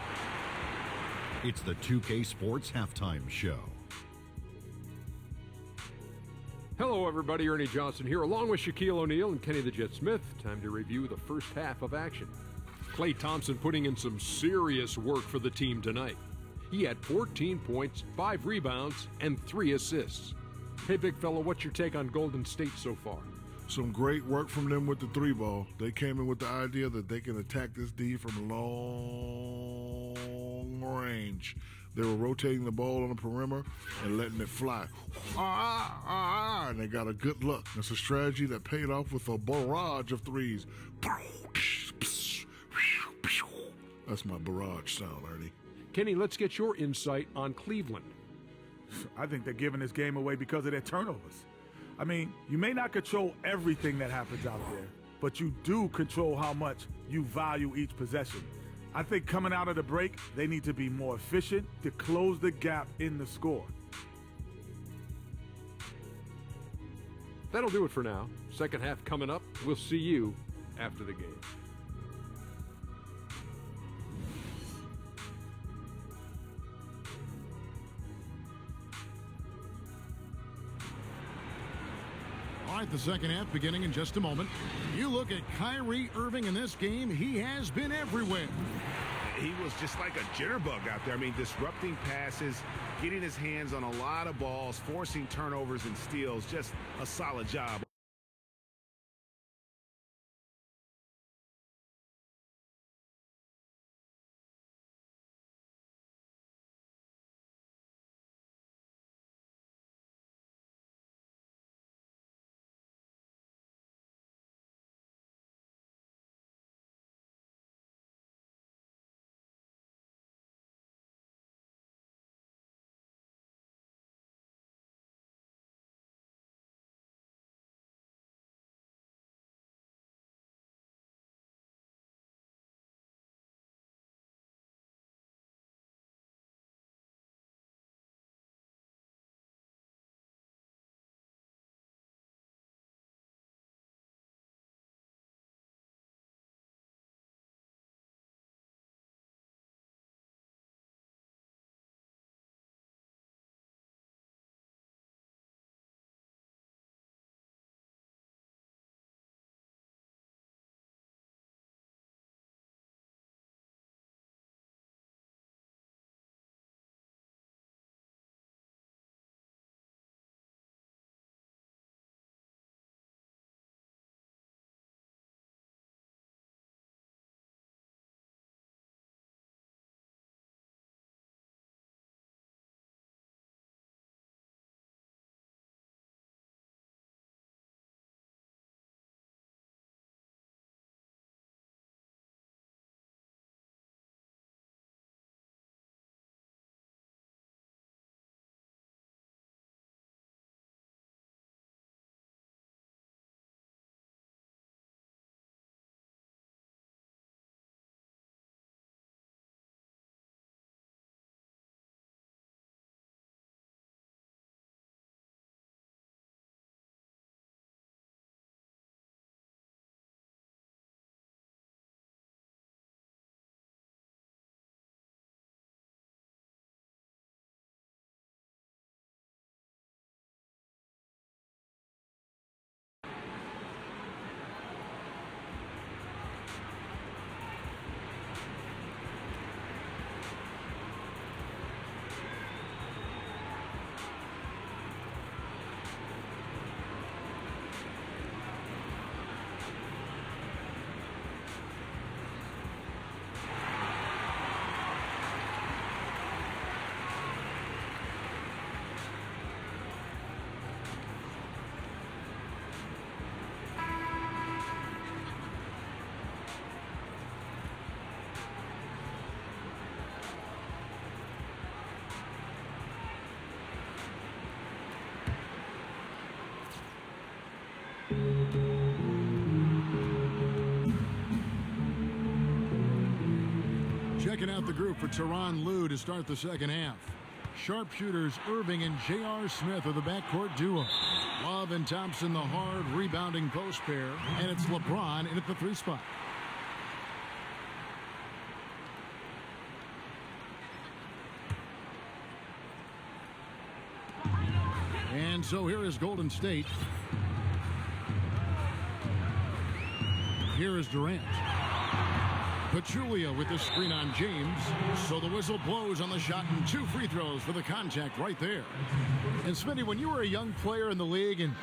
It's the 2K Sports Halftime Show. Hello, everybody. Ernie Johnson here, along with Shaquille O'Neal and Kenny the Jet Smith. Time to review the first half of action. Klay Thompson putting in some serious work for the team tonight. He had 14 points, 5 rebounds, and 3 assists. Hey, big fella, what's your take on Golden State so far? Some great work from them with the 3 ball. They came in with the idea that they can attack this D from long range. They were rotating the ball on the perimeter and letting it fly. And they got a good look. It's a strategy that paid off with a barrage of threes. That's my barrage sound, Ernie. Kenny, let's get your insight on Cleveland. I think they're giving this game away because of their turnovers. I mean, you may not control everything that happens out there, but you do control how much you value each possession. I think coming out of the break, they need to be more efficient to close the gap in the score. That'll do it for now. Second half coming up. We'll see you after the game. All right, the second half beginning in just a moment. You look at Kyrie Irving in this game, he has been everywhere. He was just like a jitterbug out there. I mean, disrupting passes, getting his hands on a lot of balls, forcing turnovers and steals. Just a solid job. checking out the group for Tyronn Lue to start the second half. Sharpshooters Irving and J.R. Smith are the backcourt duo. Love and Thompson, the hard rebounding post pair. And it's LeBron in at the 3 spot. And so here is Golden State. Here is Durant. Pachulia with the screen on James. So the whistle blows on the shot and 2 free throws for the contact right there. And Smitty, when you were a young player in the league and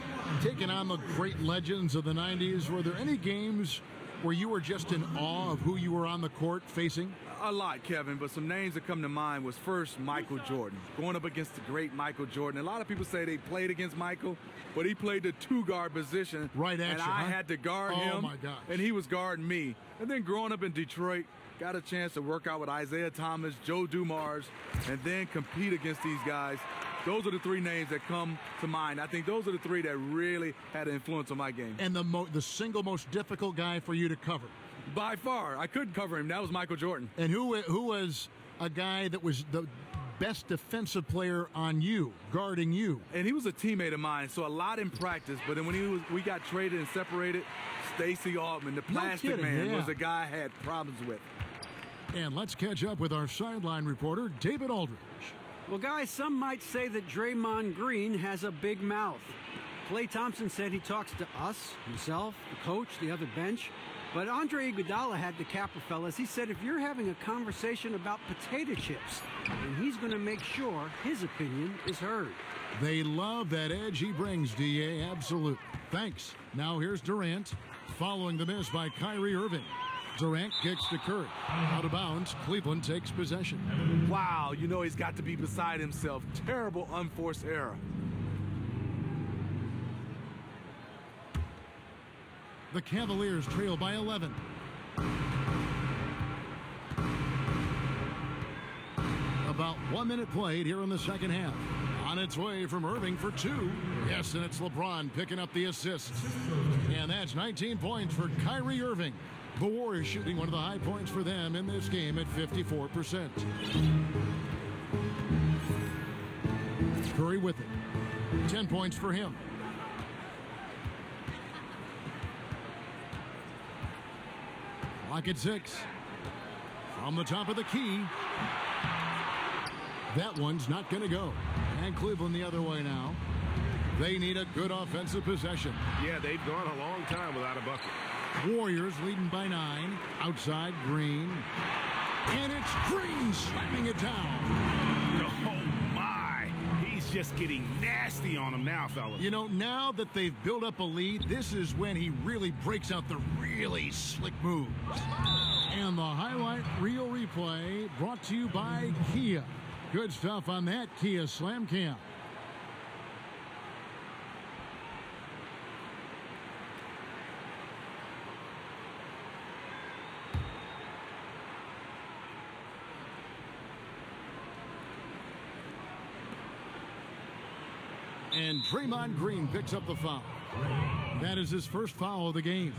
taking on the great legends of the 90s, were there any games where you were just in awe of who you were on the court facing? A lot, Kevin, but some names that come to mind was first Michael Jordan. Going up against the great Michael Jordan. A lot of people say they played against Michael, but he played the 2-guard position. Right at and you, I had to guard him. Oh, my gosh. And he was guarding me. And then growing up in Detroit, got a chance to work out with Isaiah Thomas, Joe Dumars, and then compete against these guys. Those are the 3 names that come to mind. I think those are the 3 that really had an influence on my game. And the single most difficult guy for you to cover? By far. I couldn't cover him. That was Michael Jordan. And who was a guy that was the best defensive player on you, guarding you? And he was a teammate of mine, so a lot in practice. But then when we got traded and separated, Stacey Altman, the plastic man, was the guy I had problems with. And let's catch up with our sideline reporter, David Aldridge. Well, guys, some might say that Draymond Green has a big mouth. Klay Thompson said he talks to us, himself, the coach, the other bench. But Andre Iguodala had the capper, fellas. He said if you're having a conversation about potato chips, then he's going to make sure his opinion is heard. They love that edge he brings, D.A. Absolutely. Thanks. Now here's Durant, following the miss by Kyrie Irving. Durant kicks to Curry. Out of bounds, Cleveland takes possession. Wow, you know he's got to be beside himself. Terrible unforced error. The Cavaliers trail by 11. About 1 minute played here in the second half. On its way from Irving for 2. Yes, and it's LeBron picking up the assist. And that's 19 points for Kyrie Irving. The Warriors shooting one of the high points for them in this game at 54%. Curry with it. 10 points for him. Clock at 6. From the top of the key. That one's not going to go. And Cleveland the other way now. They need a good offensive possession. Yeah, they've gone a long time without a bucket. Warriors leading by 9. Outside Green. And it's Green slamming it down. Oh, my. He's just getting nasty on him now, fellas. You know, now that they've built up a lead, this is when he really breaks out the really slick moves. And the highlight reel replay brought to you by Kia. Good stuff on that Kia Slam Cam. And Draymond Green picks up the foul. That is his first foul of the game.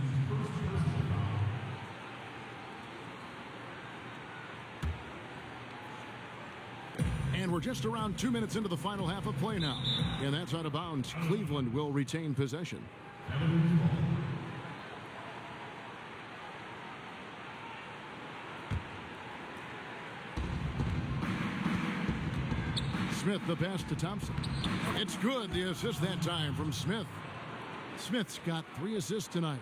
And we're just around 2 minutes into the final half of play now. And that's out of bounds. Cleveland will retain possession. Smith, the pass to Thompson. It's good. The assist that time from Smith. Smith's got 3 assists tonight.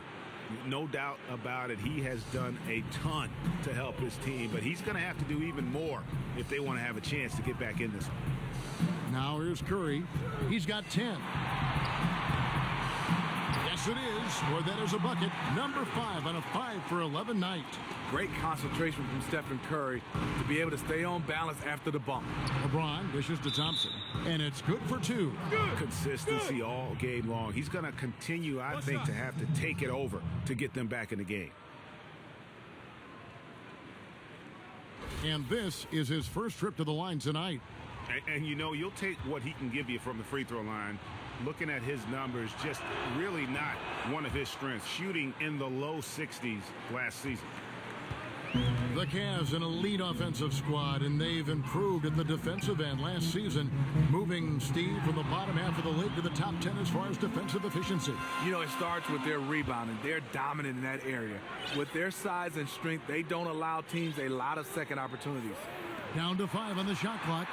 No doubt about it. He has done a ton to help his team, but he's going to have to do even more if they want to have a chance to get back in this one. Now here's Curry. He's got 10. Yes, it is. Or that is a bucket. Number 5 on a 5 for 11 night. Great concentration from Stephen Curry to be able to stay on balance after the bump. LeBron dishes to Thompson. And it's good for 2. Consistency all game long. He's going to continue, I think, to have to take it over to get them back in the game. And this is his first trip to the line tonight. And you know, you'll take what he can give you from the free throw line. Looking at his numbers, just really not one of his strengths. Shooting in the low 60s last season. The Cavs, an elite offensive squad, and they've improved at the defensive end last season, moving Steve from the bottom half of the league to the top 10 as far as defensive efficiency. You know, it starts with their rebounding. They're dominant in that area. With their size and strength, they don't allow teams a lot of second opportunities. Down to 5 on the shot clock.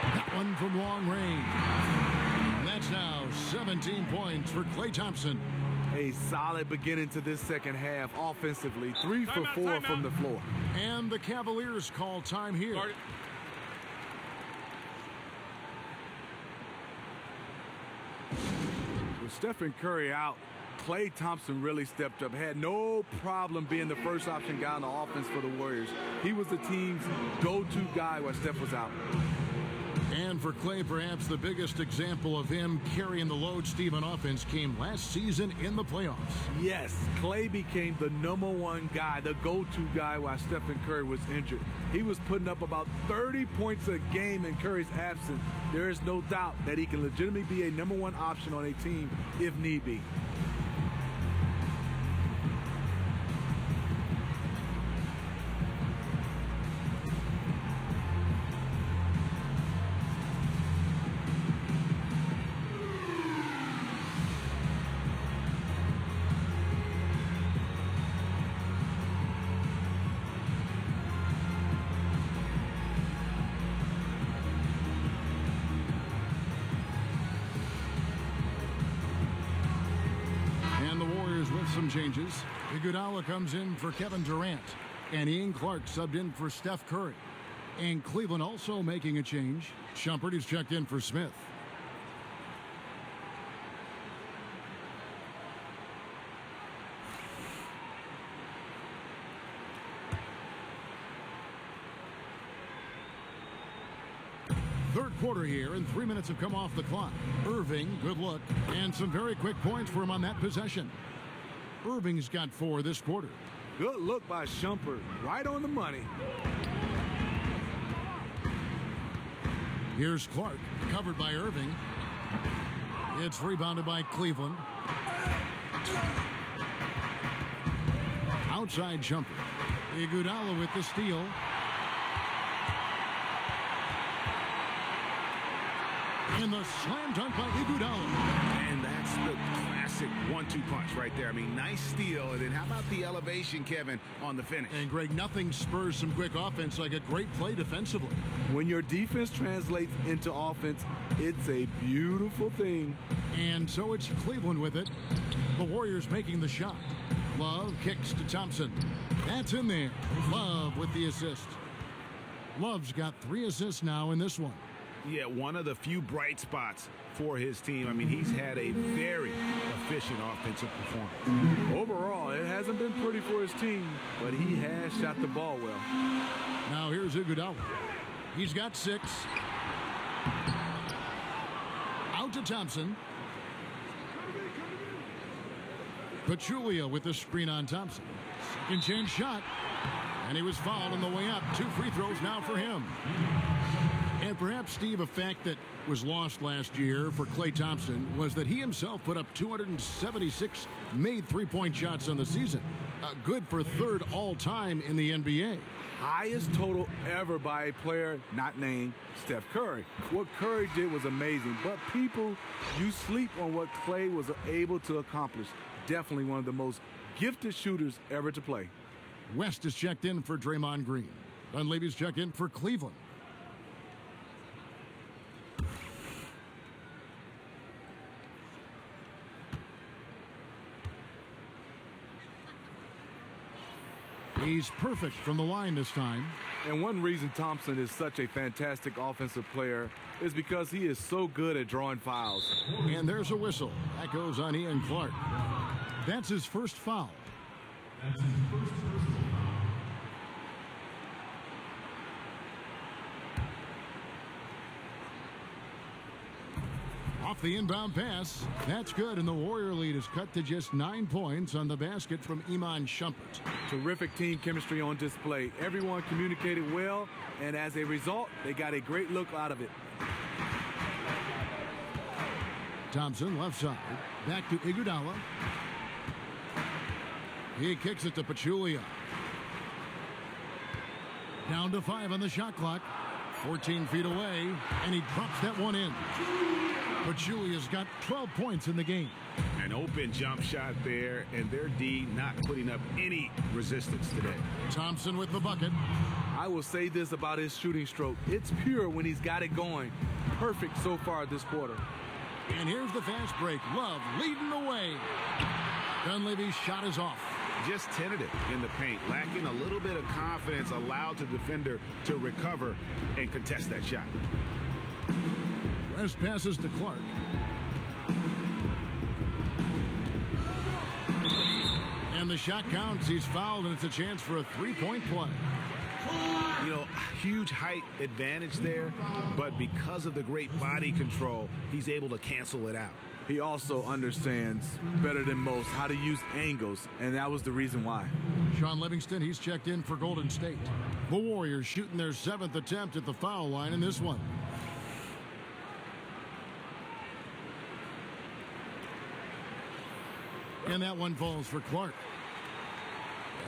That one from long range. And that's now 17 points for Klay Thompson. A solid beginning to this second half offensively. 3 for 4 from the floor. And the Cavaliers call time here. With Stephen Curry out, Klay Thompson really stepped up. Had no problem being the first option guy on the offense for the Warriors. He was the team's go-to guy while Steph was out. And for Klay, perhaps the biggest example of him carrying the load, Steve, on offense came last season in the playoffs. Yes, Klay became the #1 guy, the go-to guy while Stephen Curry was injured. He was putting up about 30 points a game in Curry's absence. There is no doubt that he can legitimately be a #1 option on a team if need be. Some changes. Iguodala comes in for Kevin Durant, and Ian Clark subbed in for Steph Curry. And Cleveland also making a change. Shumpert is checked in for Smith. Third quarter here, and 3 minutes have come off the clock. Irving, good look, and some very quick points for him on that possession. Irving's got 4 this quarter. Good look by Shumpert. Right on the money. Here's Clark, covered by Irving. It's rebounded by Cleveland. Outside Shumpert. Iguodala with the steal. And the slam dunk by Iguodala. And that's the classic 1-2 punch right there. I mean, nice steal. And then how about the elevation, Kevin, on the finish? And, Greg, nothing spurs some quick offense like a great play defensively. When your defense translates into offense, it's a beautiful thing. And so it's Cleveland with it. The Warriors making the shot. Love kicks to Thompson. That's in there. Love with the assist. Love's got 3 assists now in this one. Yeah, one of the few bright spots for his team. I mean, he's had a very efficient offensive performance. Overall, it hasn't been pretty for his team, but he has shot the ball well. Now here's Iguodala. He's got 6. Out to Thompson. Pachulia with the screen on Thompson. Second chance shot. And he was fouled on the way up. 2 free throws now for him. And perhaps, Steve, a fact that was lost last year for Klay Thompson was that he himself put up 276 made three-point shots on the season. Good for 3rd all-time in the NBA. Highest total ever by a player not named Steph Curry. What Curry did was amazing, but people, you sleep on what Klay was able to accomplish. Definitely one of the most gifted shooters ever to play. West is checked in for Draymond Green. Dunleavy's checked in for Cleveland. He's perfect from the line this time. And one reason Thompson is such a fantastic offensive player is because he is so good at drawing fouls. And there's a whistle. That goes on Ian Clark. That's his first foul. Off the inbound pass. That's good, and the Warrior lead is cut to just 9 points on the basket from Iman Shumpert. Terrific team chemistry on display. Everyone communicated well, and as a result, they got a great look out of it. Thompson left side. Back to Iguodala. He kicks it to Pachulia. Down to 5 on the shot clock. 14 feet away, and he drops that one in. But Julia's got 12 points in the game. An open jump shot there, and their D not putting up any resistance today. Thompson with the bucket. I will say this about his shooting stroke. It's pure when he's got it going. Perfect so far this quarter. And here's the fast break. Love leading the way. Dunleavy's shot is off. Just tentative in the paint, lacking a little bit of confidence, allowed the defender to recover and contest that shot. West passes to Clark. And the shot counts. He's fouled, and it's a chance for a three-point play. You know, huge height advantage there, but because of the great body control, he's able to cancel it out. He also understands better than most how to use angles, and that was the reason why. Sean Livingston, he's checked in for Golden State. The Warriors shooting their 7th attempt at the foul line in this one. And that one falls for Clark.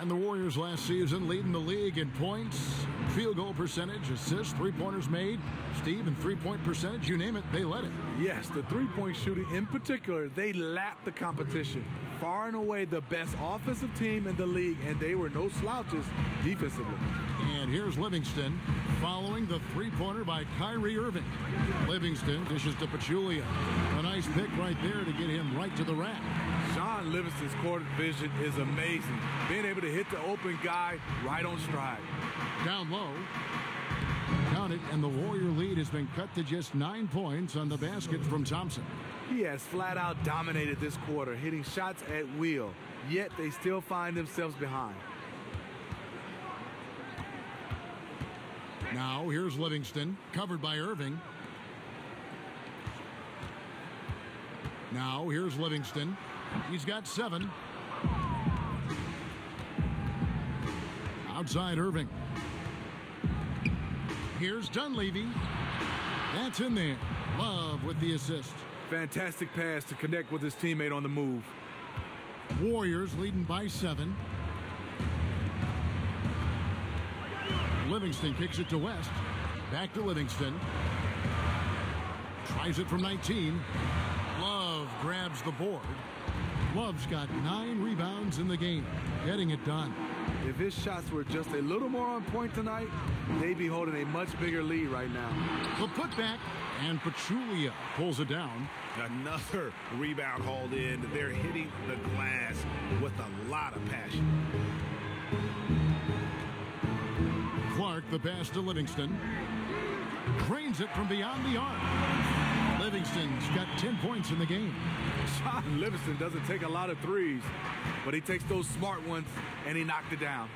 And the Warriors last season leading the league in points, field goal percentage, assists, three-pointers made. Steve, and three-point percentage, you name it, they led it. Yes, the three-point shooting in particular, they lapped the competition. Far and away the best offensive team in the league, and they were no slouches defensively. And here's Livingston following the three-pointer by Kyrie Irving. Livingston dishes to Pachulia. A nice pick right there to get him right to the rack. Sean Livingston's court vision is amazing. Being able to hit the open guy right on stride. Down low. Count it, and the Warrior lead has been cut to just 9 points on the basket from Thompson. He has flat out dominated this quarter, hitting shots at will, yet they still find themselves behind. Now here's Livingston, covered by Irving. Now here's Livingston. He's got 7. Outside Irving. Here's Dunleavy. That's in there. Love with the assist. Fantastic pass to connect with his teammate on the move. Warriors leading by 7. Livingston kicks it to West. Back to Livingston. Tries it from 19. Love grabs the board. Love's got 9 rebounds in the game, getting it done. If his shots were just a little more on point tonight, they'd be holding a much bigger lead right now. The putback, and Pachulia pulls it down. Another rebound hauled in. They're hitting the glass with a lot of passion. Clark, the pass to Livingston. Drains it from beyond the arc. Livingston's got 10 points in the game. Sean Livingston doesn't take a lot of threes, but he takes those smart ones, and he knocked it down.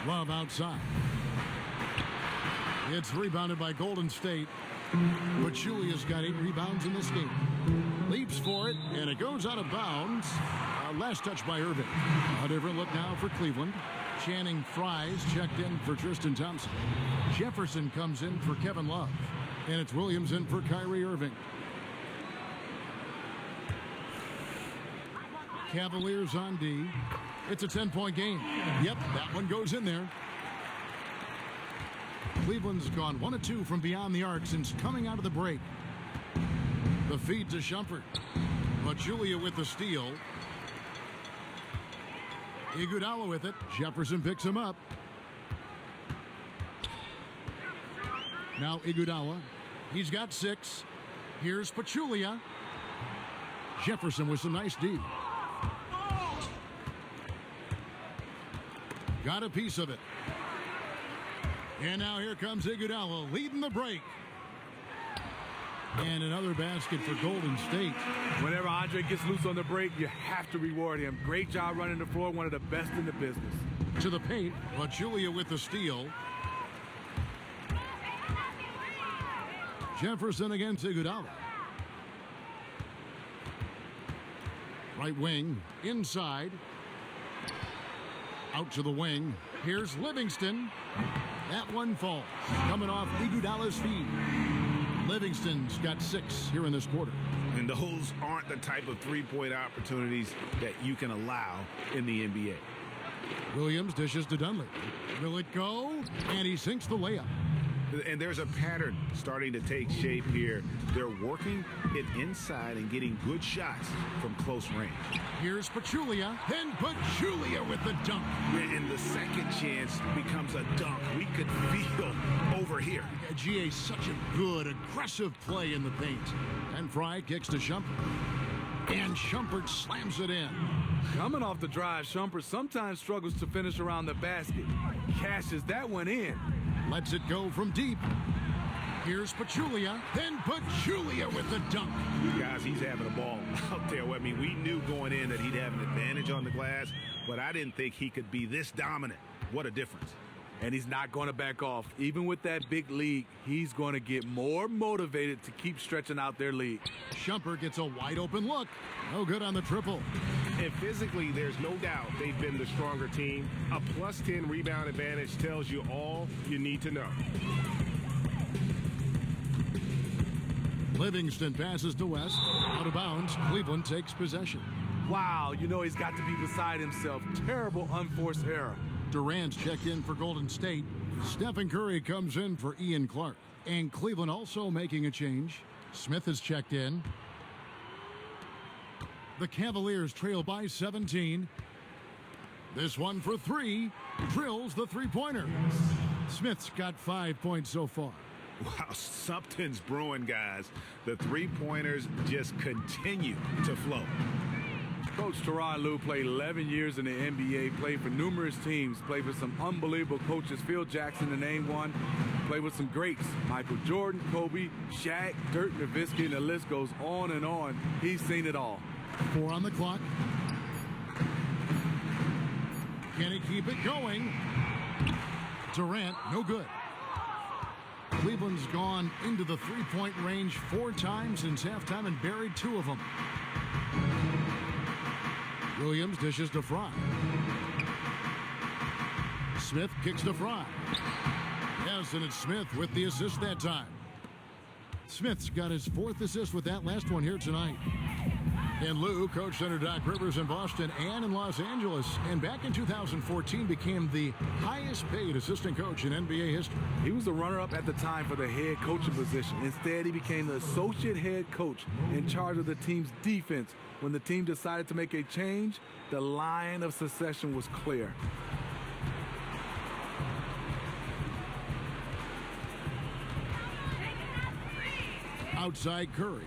Love outside. It's rebounded by Golden State. But Julia's got 8 rebounds in this game. Leaps for it, and it goes out of bounds. Last touch by Irving. A different look now for Cleveland. Channing Fries checked in for Tristan Thompson. Jefferson comes in for Kevin Love. And it's Williams in for Kyrie Irving. Cavaliers on D. It's a 10-point game. Yep, that one goes in there. Cleveland's gone 1 of 2 from beyond the arc since coming out of the break. The feed to Shumpert. But Julia with the steal. Iguodala with it. Jefferson picks him up. Now Iguodala. He's got 6. Here's Pachulia. Jefferson with some nice D. Got a piece of it. And now here comes Iguodala leading the break. And another basket for Golden State. Whenever Andre gets loose on the break, you have to reward him. Great job running the floor, one of the best in the business. To the paint, but Julia with the steal. Jefferson against Iguodala. Right wing, inside. Out to the wing. Here's Livingston. That one falls. Coming off Iguodala's feet. Livingston's got 6 here in this quarter. And those aren't the type of three-point opportunities that you can allow in the NBA. Williams dishes to Dunley. Will it go? And he sinks the layup. And there's a pattern starting to take shape here. They're working it inside and getting good shots from close range. Here's Pachulia. Then Pachulia with the dunk. And the second chance becomes a dunk. We could feel over here. GA, such a good, aggressive play in the paint. And Fry kicks to Shumpert. And Shumpert slams it in. Coming off the drive, Shumpert sometimes struggles to finish around the basket. Cashes that one in. Lets it go from deep. Here's Pachulia. Then Pachulia with the dunk. Guys, he's having a ball out there. I mean, we knew going in that he'd have an advantage on the glass, but I didn't think he could be this dominant. What a difference. And he's not going to back off. Even with that big lead, he's going to get more motivated to keep stretching out their lead. Shumpert gets a wide open look. No good on the triple. And physically, there's no doubt they've been the stronger team. A +10 rebound advantage tells you all you need to know. Livingston passes to West. Out of bounds. Cleveland takes possession. Wow, you know he's got to be beside himself. Terrible unforced error. Durant's checked in for Golden State. Stephen Curry comes in for Ian Clark. And Cleveland also making a change. Smith is checked in. The Cavaliers trail by 17. This one for three. Drills the three-pointer. Smith's got 5 points so far. Wow, something's brewing, guys. The three-pointers just continue to flow. Coach Tyronn Lue played 11 years in the NBA, played for numerous teams, played for some unbelievable coaches, Phil Jackson to name one, played with some greats, Michael Jordan, Kobe, Shaq, Dirk Nowitzki, and the list goes on and on. He's seen it all. 4 on the clock. Can he keep it going? Durant, no good. Cleveland's gone into the three-point range 4 times since halftime and buried 2 of them. Williams dishes to Fry. Smith kicks to Fry. Yes, and it's Smith with the assist that time. Smith's got his 4th assist with that last one here tonight. And Lue coached under Doc Rivers in Boston and in Los Angeles, and back in 2014 became the highest paid assistant coach in NBA history. He was the runner-up at the time for the head coaching position. Instead, he became the associate head coach in charge of the team's defense. When the team decided to make a change, the line of succession was clear. Outside Curry.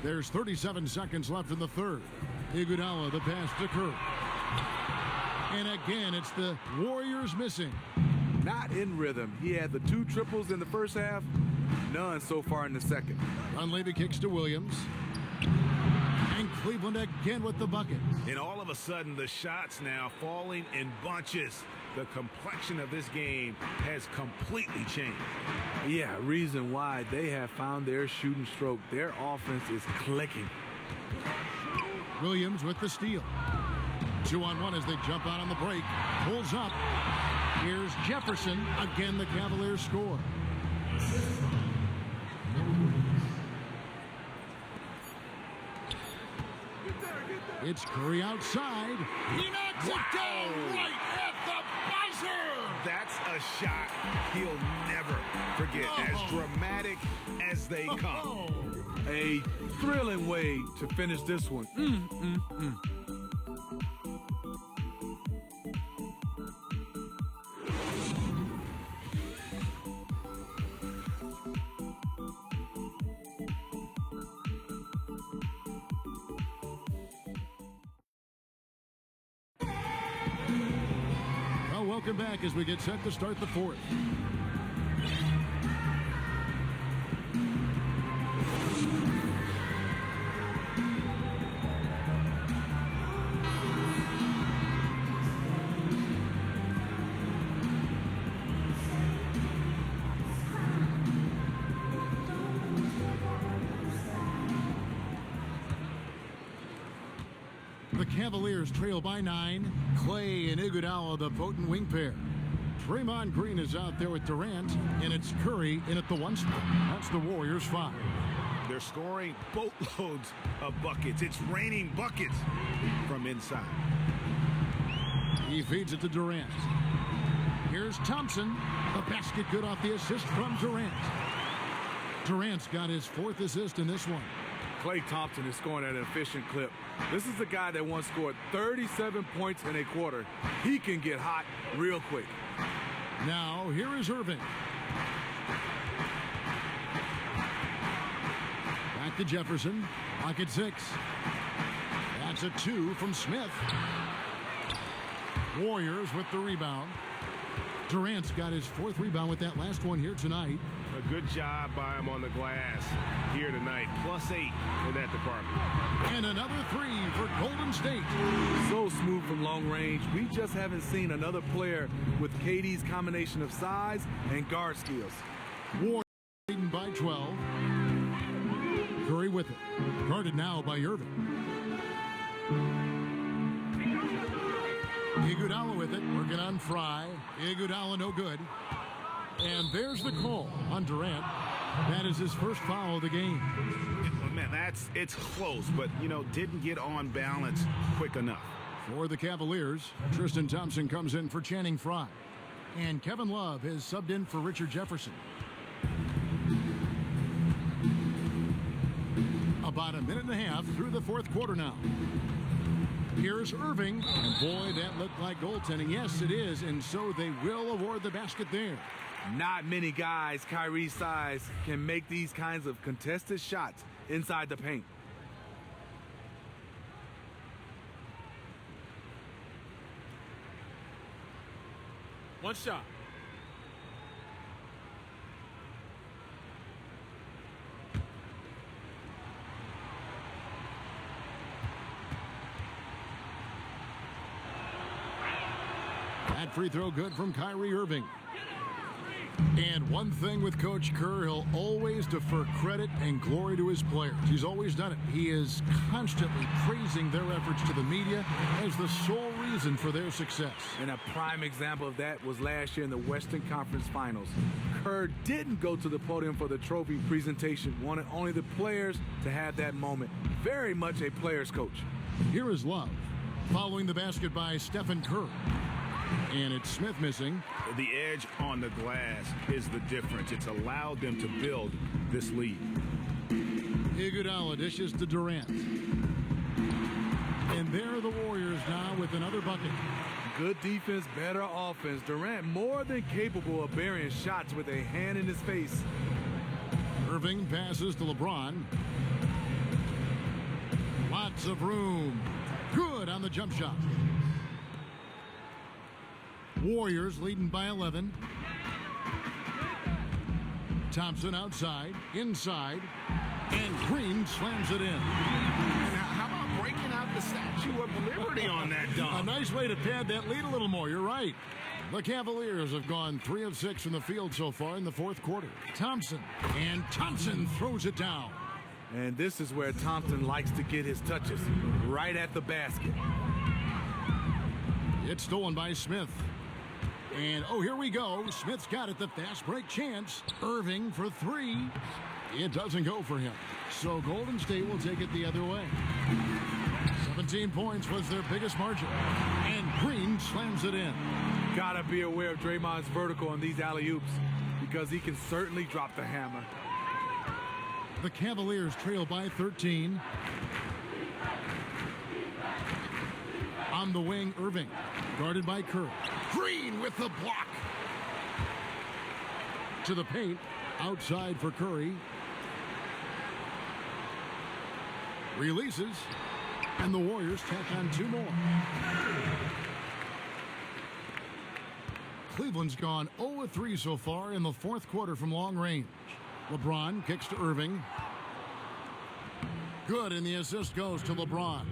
There's 37 seconds left in the third. Iguodala, the pass to Curry. And again, it's the Warriors missing. Not in rhythm. He had the 2 triples in the first half, none so far in the second. Dunleavy kicks to Williams. And Cleveland again with the bucket. And all of a sudden, the shots now falling in bunches. The complexion of this game has completely changed. Yeah, reason why they have found their shooting stroke. Their offense is clicking. Williams with the steal. 2-on-1 as they jump out on the break. Pulls up. Here's Jefferson. Again, the Cavaliers score. It's Curry outside. He knocks it down right at the buzzer. That's a shot he'll never forget. As dramatic as they come. A thrilling way to finish this one. Welcome back as we get set to start the fourth. The Cavaliers trail by 9. Clay and Iguodala, the potent wing pair. Draymond Green is out there with Durant, and it's Curry in at the 1 spot. That's the Warriors 5. They're scoring boatloads of buckets. It's raining buckets from inside. He feeds it to Durant. Here's Thompson. The basket good off the assist from Durant. Durant's got his 4th assist in this one. Klay Thompson is scoring at an efficient clip. This is the guy that once scored 37 points in a quarter. He can get hot real quick. Now, here is Irving. Back to Jefferson. Pocket 6. That's a 2 from Smith. Warriors with the rebound. Durant's got his 4th rebound with that last one here tonight. A good job by him on the glass here tonight. +8 in that department. And another 3 for Golden State. So smooth from long range. We just haven't seen another player with KD's combination of size and guard skills. Warriors leading by 12. Curry with it. Guarded now by Irving. Iguodala with it. Working on Fry. Iguodala no good. And there's the call on Durant. That is his first foul of the game. Man, it's close, but, didn't get on balance quick enough. For the Cavaliers, Tristan Thompson comes in for Channing Frye. And Kevin Love is subbed in for Richard Jefferson. About a minute and a half through the 4th quarter now. Here's Irving. And boy, that looked like goaltending. Yes, it is. And so they will award the basket there. Not many guys Kyrie's size can make these kinds of contested shots inside the paint. One shot. That free throw good from Kyrie Irving. And one thing with Coach Kerr, he'll always defer credit and glory to his players. He's always done it. He is constantly praising their efforts to the media as the sole reason for their success. And a prime example of that was last year in the Western Conference Finals. Kerr didn't go to the podium for the trophy presentation, wanted only the players to have that moment. Very much a player's coach. Here is Love, following the basket by Stephen Curry. And it's Smith missing. The edge on the glass is the difference. It's allowed them to build this lead. Iguodala dishes to Durant. And there are the Warriors now with another bucket. Good defense, better offense. Durant more than capable of burying shots with a hand in his face. Irving passes to LeBron. Lots of room. Good on the jump shot. Warriors leading by 11. Thompson outside, inside, and Green slams it in. Now, how about breaking out the Statue of Liberty on that dunk? A nice way to pad that lead a little more. You're right. The Cavaliers have gone 3 of 6 from the field so far in the 4th quarter. Thompson throws it down. And this is where Thompson likes to get his touches, right at the basket. It's stolen by Smith. And, here we go. Smith's got it, the fast break chance. Irving for 3. It doesn't go for him. So Golden State will take it the other way. 17 points was their biggest margin. And Green slams it in. Gotta be aware of Draymond's vertical on these alley-oops because he can certainly drop the hammer. The Cavaliers trail by 13. On the wing, Irving, guarded by Curry. Green with the block. To the paint, outside for Curry. Releases, and the Warriors tack on 2 more. Cleveland's gone 0 of 3 so far in the 4th quarter from long range. LeBron kicks to Irving. Good, and the assist goes to LeBron.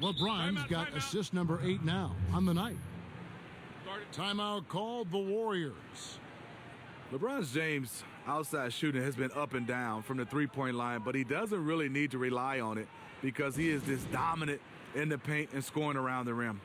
LeBron's got assist number 8 now on the night. Timeout called the Warriors. LeBron James' outside shooting has been up and down from the three-point line, but he doesn't really need to rely on it because he is this dominant in the paint and scoring around the rim.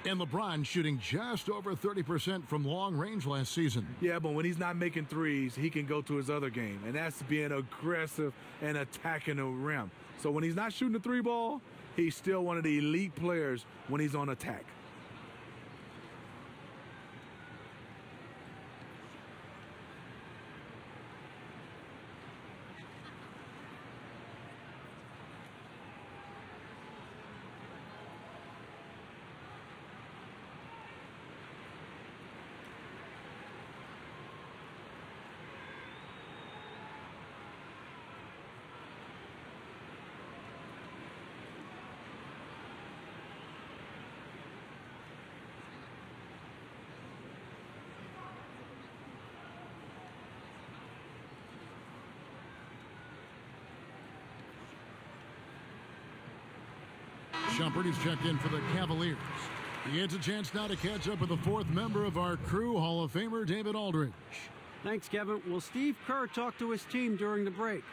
And LeBron shooting just over 30% from long range last season. Yeah, but when he's not making threes, he can go to his other game, and that's being aggressive and attacking the rim. So when he's not shooting the three ball, he's still one of the elite players when he's on attack. Shumpert is checked in for the Cavaliers. He gets a chance now to catch up with the fourth member of our crew, Hall of Famer David Aldridge. Thanks, Kevin. Well, Steve Kerr talked to his team during the break.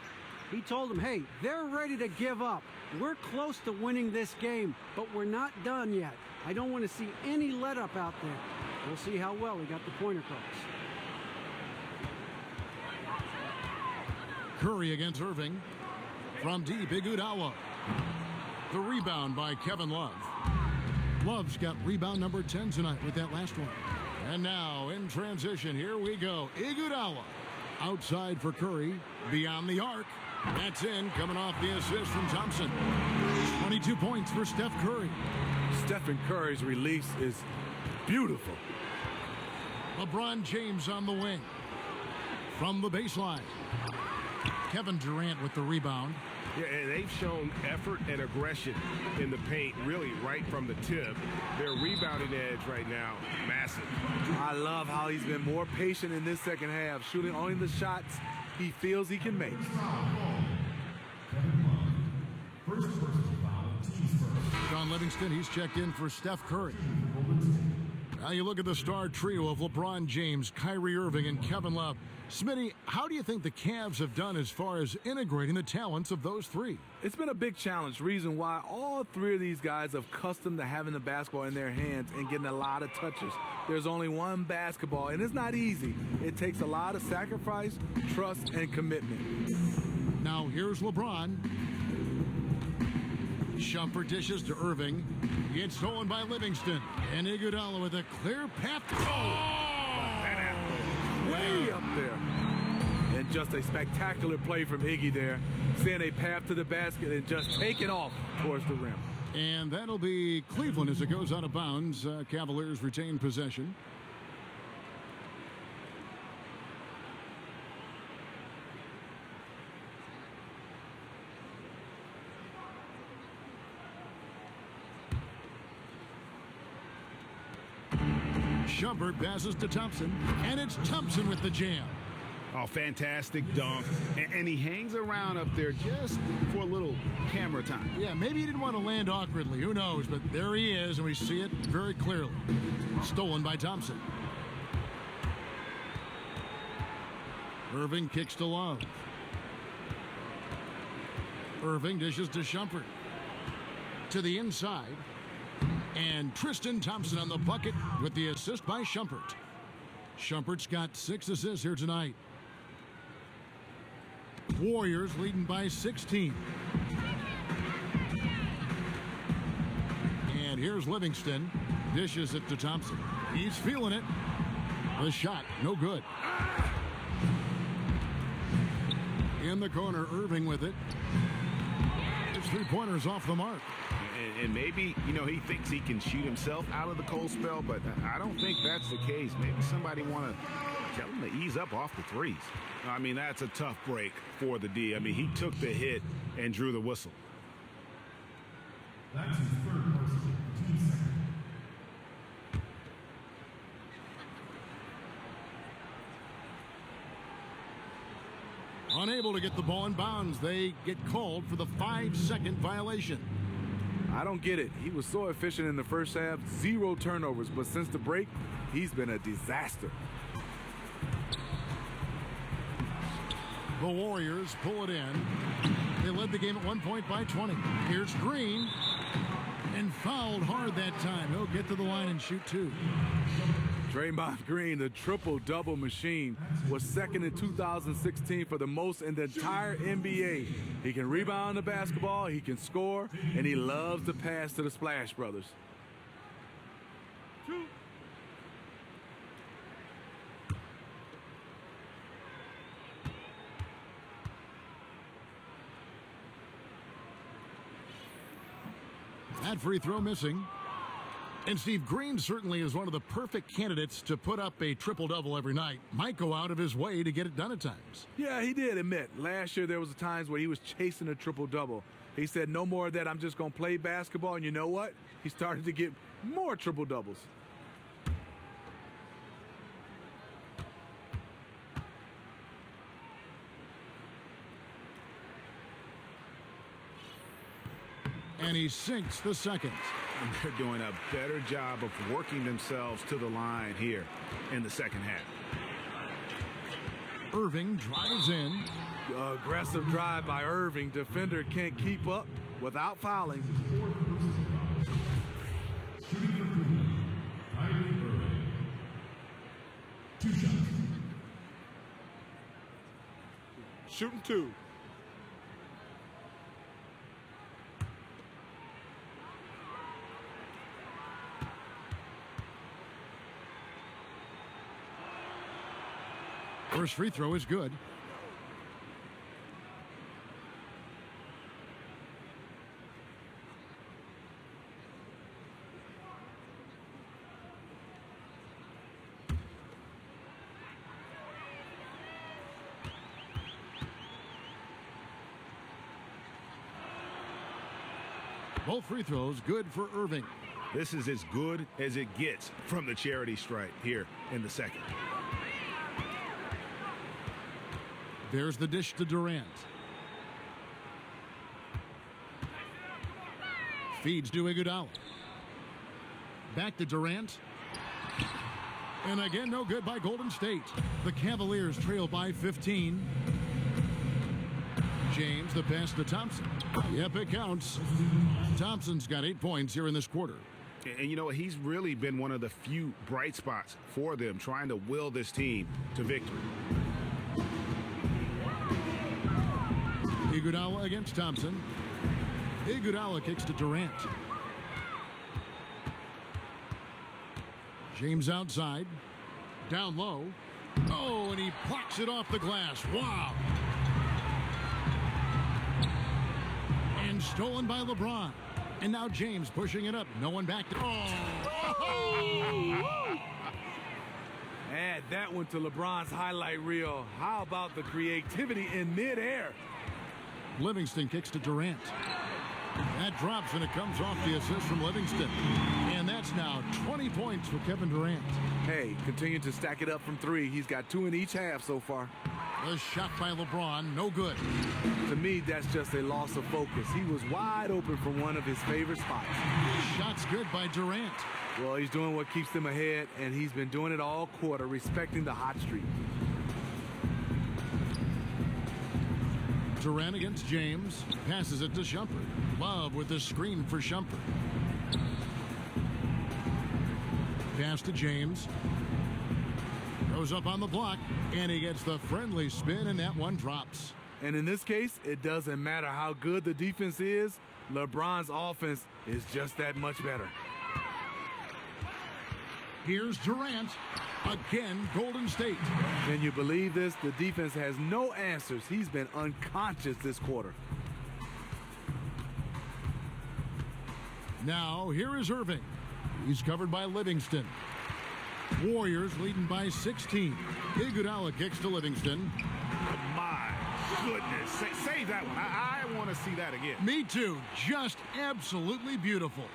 He told them, hey, they're ready to give up. We're close to winning this game, but we're not done yet. I don't want to see any let up out there. We'll see how well he got the point across. Curry against Irving. From deep, Iguodala. The rebound by Kevin Love. Love's got rebound number 10 tonight with that last one. And now in transition, here we go. Iguodala outside for Curry, beyond the arc. That's in, coming off the assist from Thompson. 22 points for Steph Curry. Stephen Curry's release is beautiful. LeBron James on the wing. From the baseline. Kevin Durant with the rebound. Yeah, and they've shown effort and aggression in the paint, really right from the tip. Their rebounding edge right now, massive. I love how he's been more patient in this second half, shooting only the shots he feels he can make. John Livingston, he's checked in for Steph Curry. Now you look at the star trio of LeBron James, Kyrie Irving, and Kevin Love. Smitty, how do you think the Cavs have done as far as integrating the talents of those three? It's been a big challenge. Reason why all three of these guys are accustomed to having the basketball in their hands and getting a lot of touches. There's only one basketball, and it's not easy. It takes a lot of sacrifice, trust, and commitment. Now here's LeBron. Shumpert dishes to Irving. It's stolen by Livingston. And Iguodala with a clear path. Way up there. And just a spectacular play from Iggy there. Seeing a path to the basket and just taking off towards the rim. And that'll be Cleveland as it goes out of bounds. Cavaliers retain possession. Shumpert passes to Thompson, and it's Thompson with the jam. Oh, fantastic dunk. And he hangs around up there just for a little camera time. Yeah, maybe he didn't want to land awkwardly. Who knows? But there he is, and we see it very clearly. Stolen by Thompson. Irving kicks to Love. Irving dishes to Shumpert. To the inside. And Tristan Thompson on the bucket with the assist by Shumpert. Shumpert's got 6 assists here tonight. Warriors leading by 16. And here's Livingston. Dishes it to Thompson. He's feeling it. The shot, no good. In the corner, Irving with it. His 3-pointers off the mark. And maybe, he thinks he can shoot himself out of the cold spell, but I don't think that's the case. Maybe somebody want to tell him to ease up off the threes. I mean, that's a tough break for the D. I mean, he took the hit and drew the whistle. That's his third personal, 2 seconds. Unable to get the ball in bounds. They get called for the 5-second violation. I don't get it. He was so efficient in the first half, 0 turnovers, but since the break, he's been a disaster. The Warriors pull it in. They led the game at 1 point by 20. Here's Green. And fouled hard that time. He'll get to the line and shoot 2. Draymond Green, the triple-double machine, was second in 2016 for the most in the entire NBA. He can rebound the basketball, he can score, and he loves to pass to the Splash Brothers. That free throw missing. And Steve, Green certainly is one of the perfect candidates to put up a triple-double every night. Might go out of his way to get it done at times. Yeah, he did admit. Last year there was times where he was chasing a triple-double. He said, no more of that, I'm just going to play basketball. And you know what? He started to get more triple-doubles. And he sinks the second. And they're doing a better job of working themselves to the line here in the second half. Irving drives in. Aggressive drive by Irving. Defender can't keep up without fouling. Shooting 2. First free throw is good. Both free throws good for Irving. This is as good as it gets from the charity stripe here in the second. There's the dish to Durant. Feeds to Iguodala. Back to Durant. And again, no good by Golden State. The Cavaliers trail by 15. James, the pass to Thompson. Yep, it counts. Thompson's got 8 points here in this quarter. And you know, he's really been one of the few bright spots for them, trying to will this team to victory. Iguodala against Thompson. Iguodala kicks to Durant. James outside. Down low. Oh, and he plucks it off the glass. Wow. And stolen by LeBron. And now James pushing it up. No one back to... Oh! Add that one to LeBron's highlight reel. How about the creativity in midair? Livingston kicks to Durant. That drops, and it comes off the assist from Livingston. And that's now 20 points for Kevin Durant. Hey, continue to stack it up from 3. He's got 2 in each half so far. The shot by LeBron, no good. To me, that's just a loss of focus. He was wide open from one of his favorite spots. Shot's good by Durant. Well, he's doing what keeps them ahead, and he's been doing it all quarter, respecting the hot streak. Durant against James. Passes it to Shumpert. Love with the screen for Shumpert. Pass to James. Goes up on the block, and he gets the friendly spin, and that one drops. And in this case, it doesn't matter how good the defense is. LeBron's offense is just that much better. Here's Durant. Again, Golden State. Can you believe this? The defense has no answers. He's been unconscious this quarter. Now, here is Irving. He's covered by Livingston. Warriors leading by 16. Iguodala kicks to Livingston. My goodness. Save that one. I want to see that again. Me too. Just absolutely beautiful.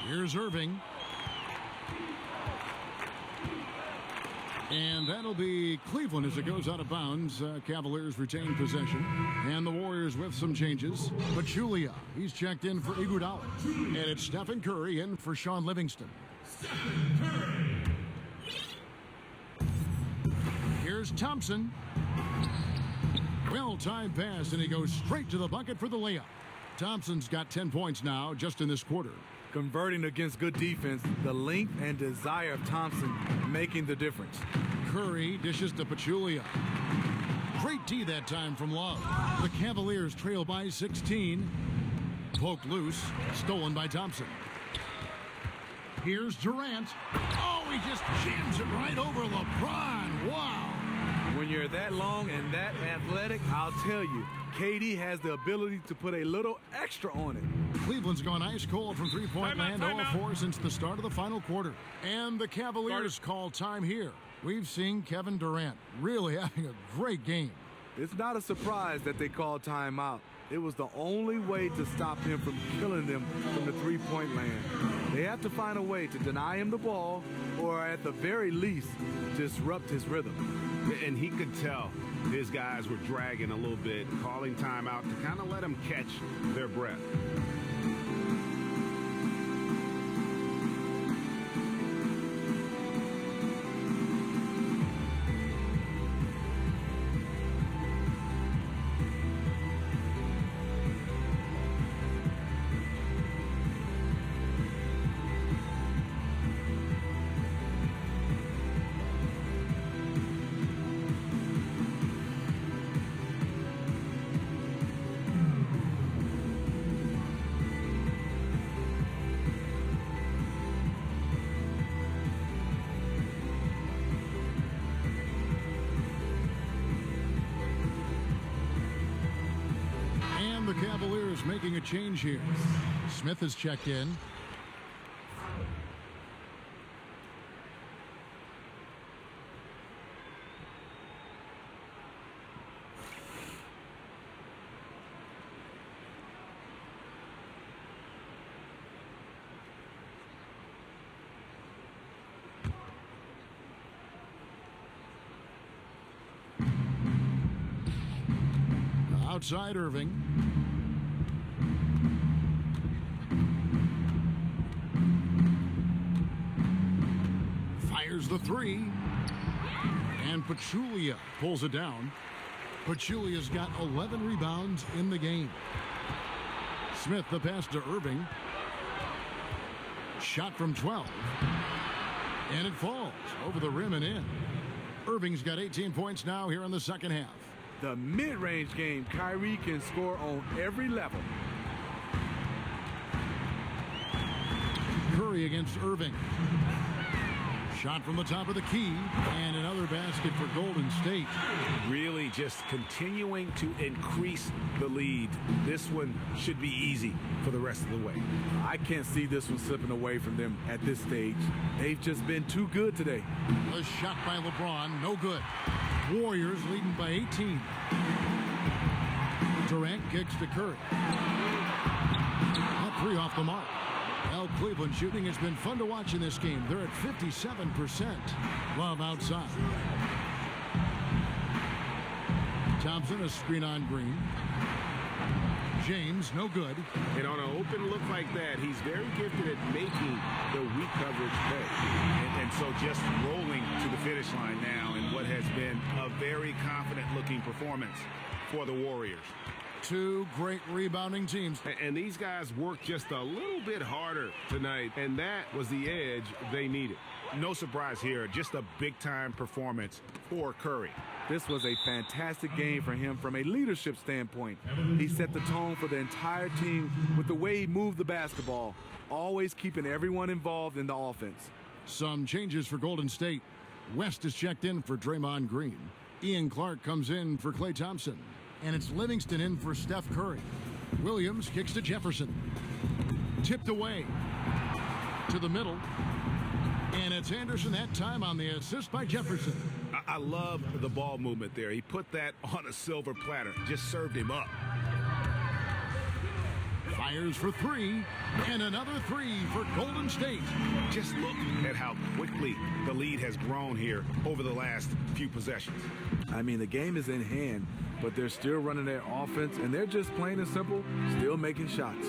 Here's Irving. And that'll be Cleveland as it goes out of bounds. Cavaliers retain possession. And the Warriors with some changes. Pachulia, he's checked in for Iguodala. And it's Stephen Curry in for Sean Livingston. Here's Thompson. Well-timed pass, and he goes straight to the bucket for the layup. Thompson's got 10 points now just in this quarter. Converting against good defense, the length and desire of Thompson making the difference. Curry dishes to Pachulia. Great D that time from Love. The Cavaliers trail by 16. Poked loose, stolen by Thompson. Here's Durant. Oh, he just jams it right over LeBron. Wow. When you're that long and that athletic, I'll tell you, KD has the ability to put a little extra on it. Cleveland's gone ice cold from three-point land, 0-4 since the start of the final quarter. And the Cavaliers call time here. We've seen Kevin Durant really having a great game. It's not a surprise that they called timeout. It was the only way to stop him from killing them from the three-point land. They have to find a way to deny him the ball or at the very least disrupt his rhythm. And he could tell his guys were dragging a little bit, calling timeout to kind of let them catch their breath. The Cavaliers making a change here. Smith has checked in. Outside Irving. Fires the three. And Pachulia pulls it down. Pachulia's got 11 rebounds in the game. Smith the pass to Irving. Shot from 12. And it falls over the rim and in. Irving's got 18 points now here in the second half. The mid-range game, Kyrie can score on every level. Curry against Irving. Shot from the top of the key, and another basket for Golden State. Really just continuing to increase the lead. This one should be easy for the rest of the way. I can't see this one slipping away from them at this stage. They've just been too good today. A shot by LeBron, no good. Warriors leading by 18. Durant kicks to Curry. That three off the mark. Well, Cleveland shooting has been fun to watch in this game. They're at 57%. Love outside. Thompson, a screen on Green. James, no good. And on an open look like that, he's very gifted at making the weak coverage pay. And so just rolling to the finish line now in what has been a very confident-looking performance for the Warriors. Two great rebounding teams. And these guys worked just a little bit harder tonight, and that was the edge they needed. No surprise here, just a big-time performance for Curry. This was a fantastic game for him from a leadership standpoint. He set the tone for the entire team with the way he moved the basketball, always keeping everyone involved in the offense. Some changes for Golden State. West is checked in for Draymond Green. Ian Clark comes in for Klay Thompson. And it's Livingston in for Steph Curry. Williams kicks to Jefferson. Tipped away to the middle. And it's Anderson that time on the assist by Jefferson. I love the ball movement there. He put that on a silver platter. Just served him up. Fires for three. And another three for Golden State. Just look at how quickly the lead has grown here over the last few possessions. I mean, the game is in hand, but they're still running their offense, and they're just plain and simple, still making shots.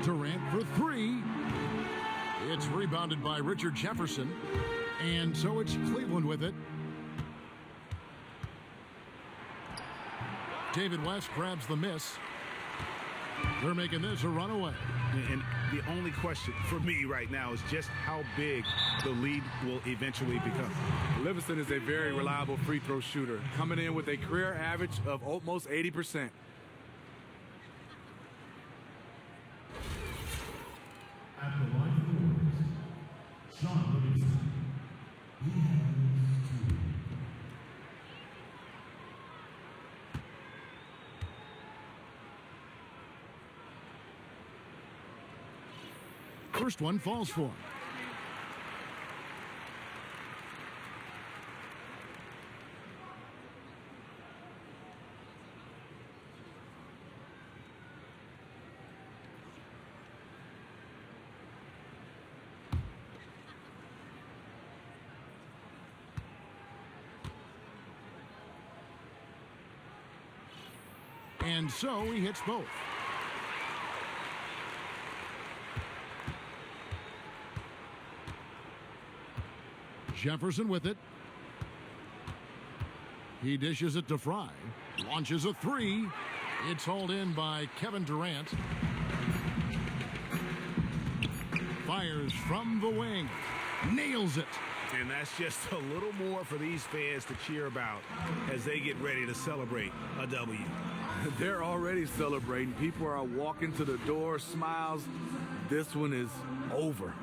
Durant for three. It's rebounded by Richard Jefferson. And so it's Cleveland with it. David West grabs the miss. They're making this a runaway. And the only question for me right now is just how big the lead will eventually become. Livingston is a very reliable free throw shooter, coming in with a career average of almost 80%. At the line for the Warriors, Sean Livingston. He has 2. First one falls for him. And so he hits both. Jefferson with it. He dishes it to Fry. Launches a three. It's hauled in by Kevin Durant. Fires from the wing. Nails it. And that's just a little more for these fans to cheer about as they get ready to celebrate a W. They're already celebrating. People are walking to the door, smiles. This one is over.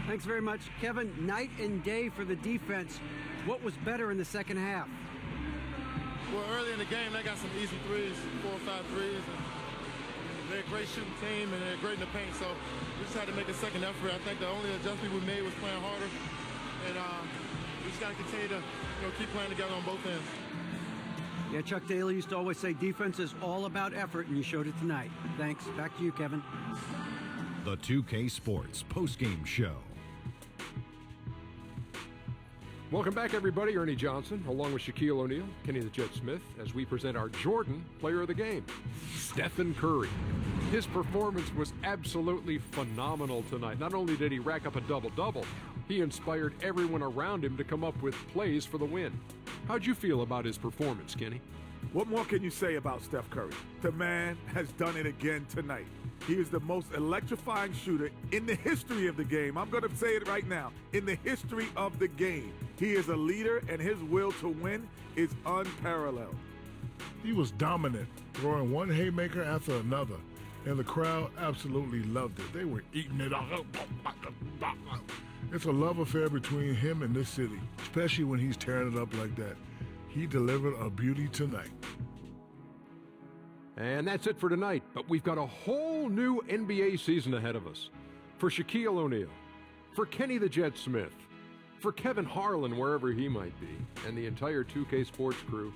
Thanks very much, Kevin. Night and day for the defense. What was better in the second half? Well, early in the game, they got some easy threes, 4 or 5 threes. And they're a great shooting team, and they're great in the paint. So we just had to make a second effort. I think the only adjustment we made was playing harder. And we just got to continue to keep playing together on both ends. Yeah, Chuck Daly used to always say defense is all about effort, and you showed it tonight. Thanks. Back to you, Kevin. The 2K Sports postgame show. Welcome back, everybody. Ernie Johnson, along with Shaquille O'Neal, Kenny the Jet Smith, as we present our Jordan Player of the Game, Stephen Curry. His performance was absolutely phenomenal tonight. Not only did he rack up a double-double, he inspired everyone around him to come up with plays for the win. How'd you feel about his performance, Kenny? What more can you say about Steph Curry? The man has done it again tonight. He is the most electrifying shooter in the history of the game. I'm going to say it right now. In the history of the game. He is a leader, and his will to win is unparalleled. He was dominant, throwing one haymaker after another, and the crowd absolutely loved it. They were eating it up. It's a love affair between him and this city, especially when he's tearing it up like that. He delivered a beauty tonight. And that's it for tonight, but we've got a whole new NBA season ahead of us. For Shaquille O'Neal, for Kenny the Jet Smith, for Kevin Harlan, wherever he might be, and the entire 2K Sports crew,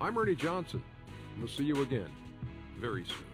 I'm Ernie Johnson. We'll see you again very soon.